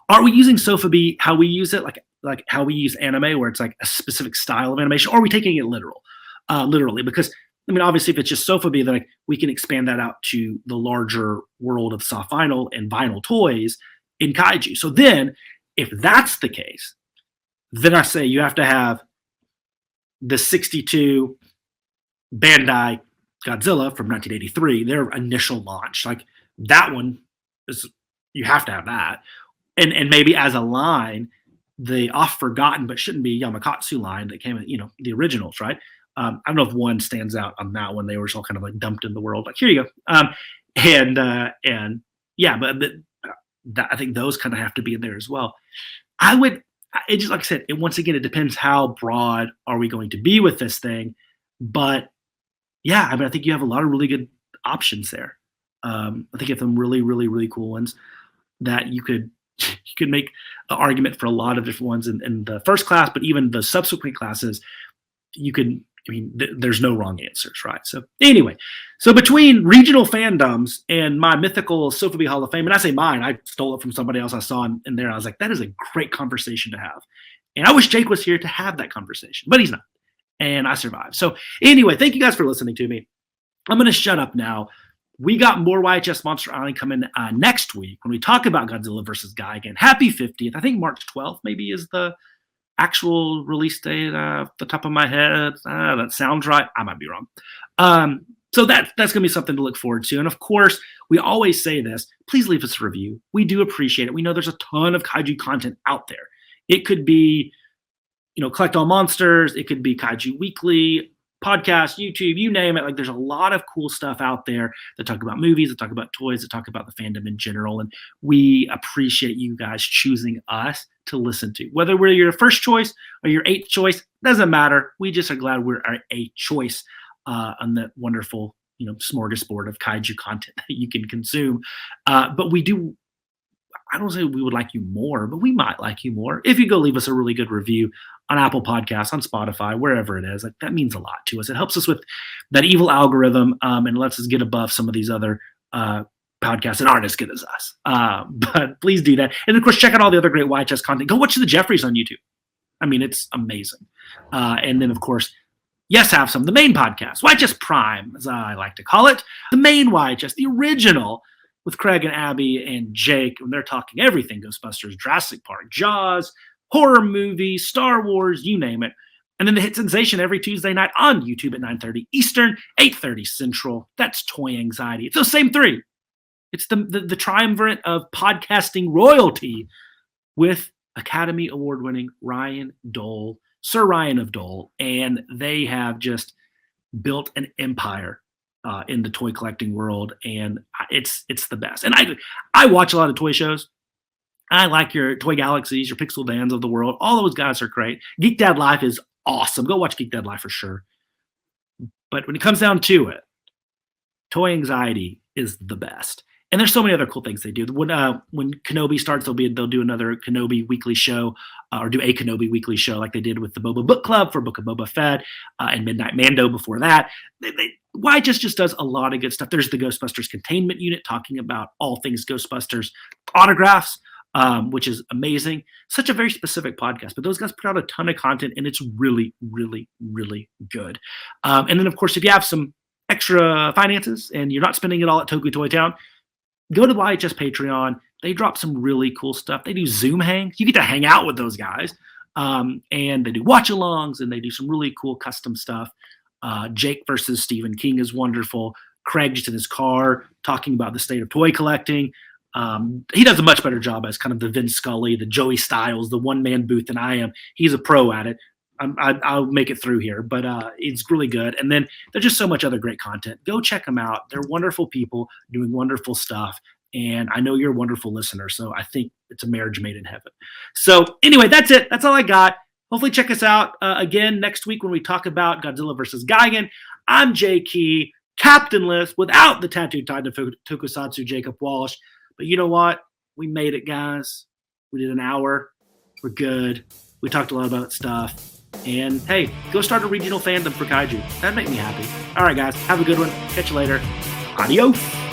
are we using Sofubi how we use it, like how we use anime, where it's like a specific style of animation, or are we taking it literally? Because I mean, obviously, if it's just Sofubi, then like we can expand that out to the larger world of soft vinyl and vinyl toys in kaiju. So then, if that's the case, then I say you have to have the '62 Bandai Godzilla from 1983, their initial launch. Like that one is, you have to have that. And maybe as a line, the oft forgotten but shouldn't be Yamakatsu line that came in, the originals, right? I don't know if one stands out on that one. They were just all kind of like dumped in the world. Like, here you go. And yeah, but I think those kind of have to be in there as well. It just, like I said, once again, it depends how broad are we going to be with this thing. But yeah, I mean, I think you have a lot of really good options there. I think you have some really, really, really cool ones that you could make an argument for a lot of different ones in the first class, but even the subsequent classes, there's no wrong answers, right? So anyway, between regional fandoms and my mythical Sofubi Hall of Fame, and I say mine, I stole it from somebody else I saw in there. I was like, that is a great conversation to have. And I wish Jake was here to have that conversation, but he's not. And I survived. So anyway, thank you guys for listening to me. I'm going to shut up now. We got more YHS Monster Island coming next week when we talk about Godzilla versus Gigan. Happy 50th. I think March 12th maybe is the actual release date off the top of my head. That sounds right. I might be wrong. So that's going to be something to look forward to. And of course, we always say this. Please leave us a review. We do appreciate it. We know there's a ton of kaiju content out there. It could be, Collect All Monsters. It could be Kaiju Weekly, podcast, YouTube, you name it. Like there's a lot of cool stuff out there that talk about movies, that talk about toys, that talk about the fandom in general. And we appreciate you guys choosing us to listen to. Whether we're your first choice or your eighth choice, doesn't matter. We just are glad we're a choice on that wonderful, smorgasbord of kaiju content that you can consume. But we do, I don't say we would like you more, but we might like you more if you go leave us a really good review on Apple Podcasts, on Spotify, wherever it is. Like that means a lot to us. It helps us with that evil algorithm and lets us get above some of these other podcasts that aren't as good as us. But please do that. And of course, check out all the other great YHS content. Go watch the Jeffries on YouTube. I mean, it's amazing. And then of course, yes, have some. The main podcast, YHS Prime, as I like to call it. The main YHS, the original, with Craig and Abby and Jake, when they're talking everything Ghostbusters, Jurassic Park, Jaws, horror movies, Star Wars, you name it. And then the hit sensation every Tuesday night on YouTube at 9:30 Eastern, 8:30 Central. That's Toy Anxiety. It's those same three. It's the triumvirate of podcasting royalty with Academy Award-winning Ryan Dole, Sir Ryan of Dole, and they have just built an empire in the toy collecting world, and it's the best. And I watch a lot of toy shows. I like your Toy Galaxies, your Pixel Dans of the world. All those guys are great. Geek Dad Life is awesome. Go watch Geek Dad Life for sure. But when it comes down to it, Toy Anxiety is the best. And there's so many other cool things they do. When Kenobi starts, they'll do another Kenobi weekly show, or do a Kenobi weekly show like they did with the Boba Book Club for Book of Boba Fett and Midnight Mando before that. YHS just does a lot of good stuff. There's the Ghostbusters Containment Unit talking about all things Ghostbusters autographs. which is amazing. Such a very specific podcast, but those guys put out a ton of content, and it's really, really, really good. And then, of course, if you have some extra finances and you're not spending it all at Toku Toy Town, go to the YHS Patreon. They drop some really cool stuff. They do Zoom hangs. You get to hang out with those guys. And they do watch-alongs, and they do some really cool custom stuff. Jake versus Stephen King is wonderful. Craig just in his car talking about the state of toy collecting. He does a much better job as kind of the Vince Scully, the Joey Styles, the one-man booth than I am. He's a pro at it. I'll make it through here, but it's really good. And then there's just so much other great content. Go check them out. They're wonderful people doing wonderful stuff. And I know you're a wonderful listener, so I think it's a marriage made in heaven. So anyway, that's it. That's all I got. Hopefully check us out again next week when we talk about Godzilla versus Gigan. I'm Jay Key, captainless, without the Tattooed Titan of Tokusatsu, Jacob Walsh. But you know what? We made it, guys. We did an hour. We're good. We talked a lot about stuff. And hey, go start a regional fandom for Kaiju. That'd make me happy. All right, guys. Have a good one. Catch you later. Adios.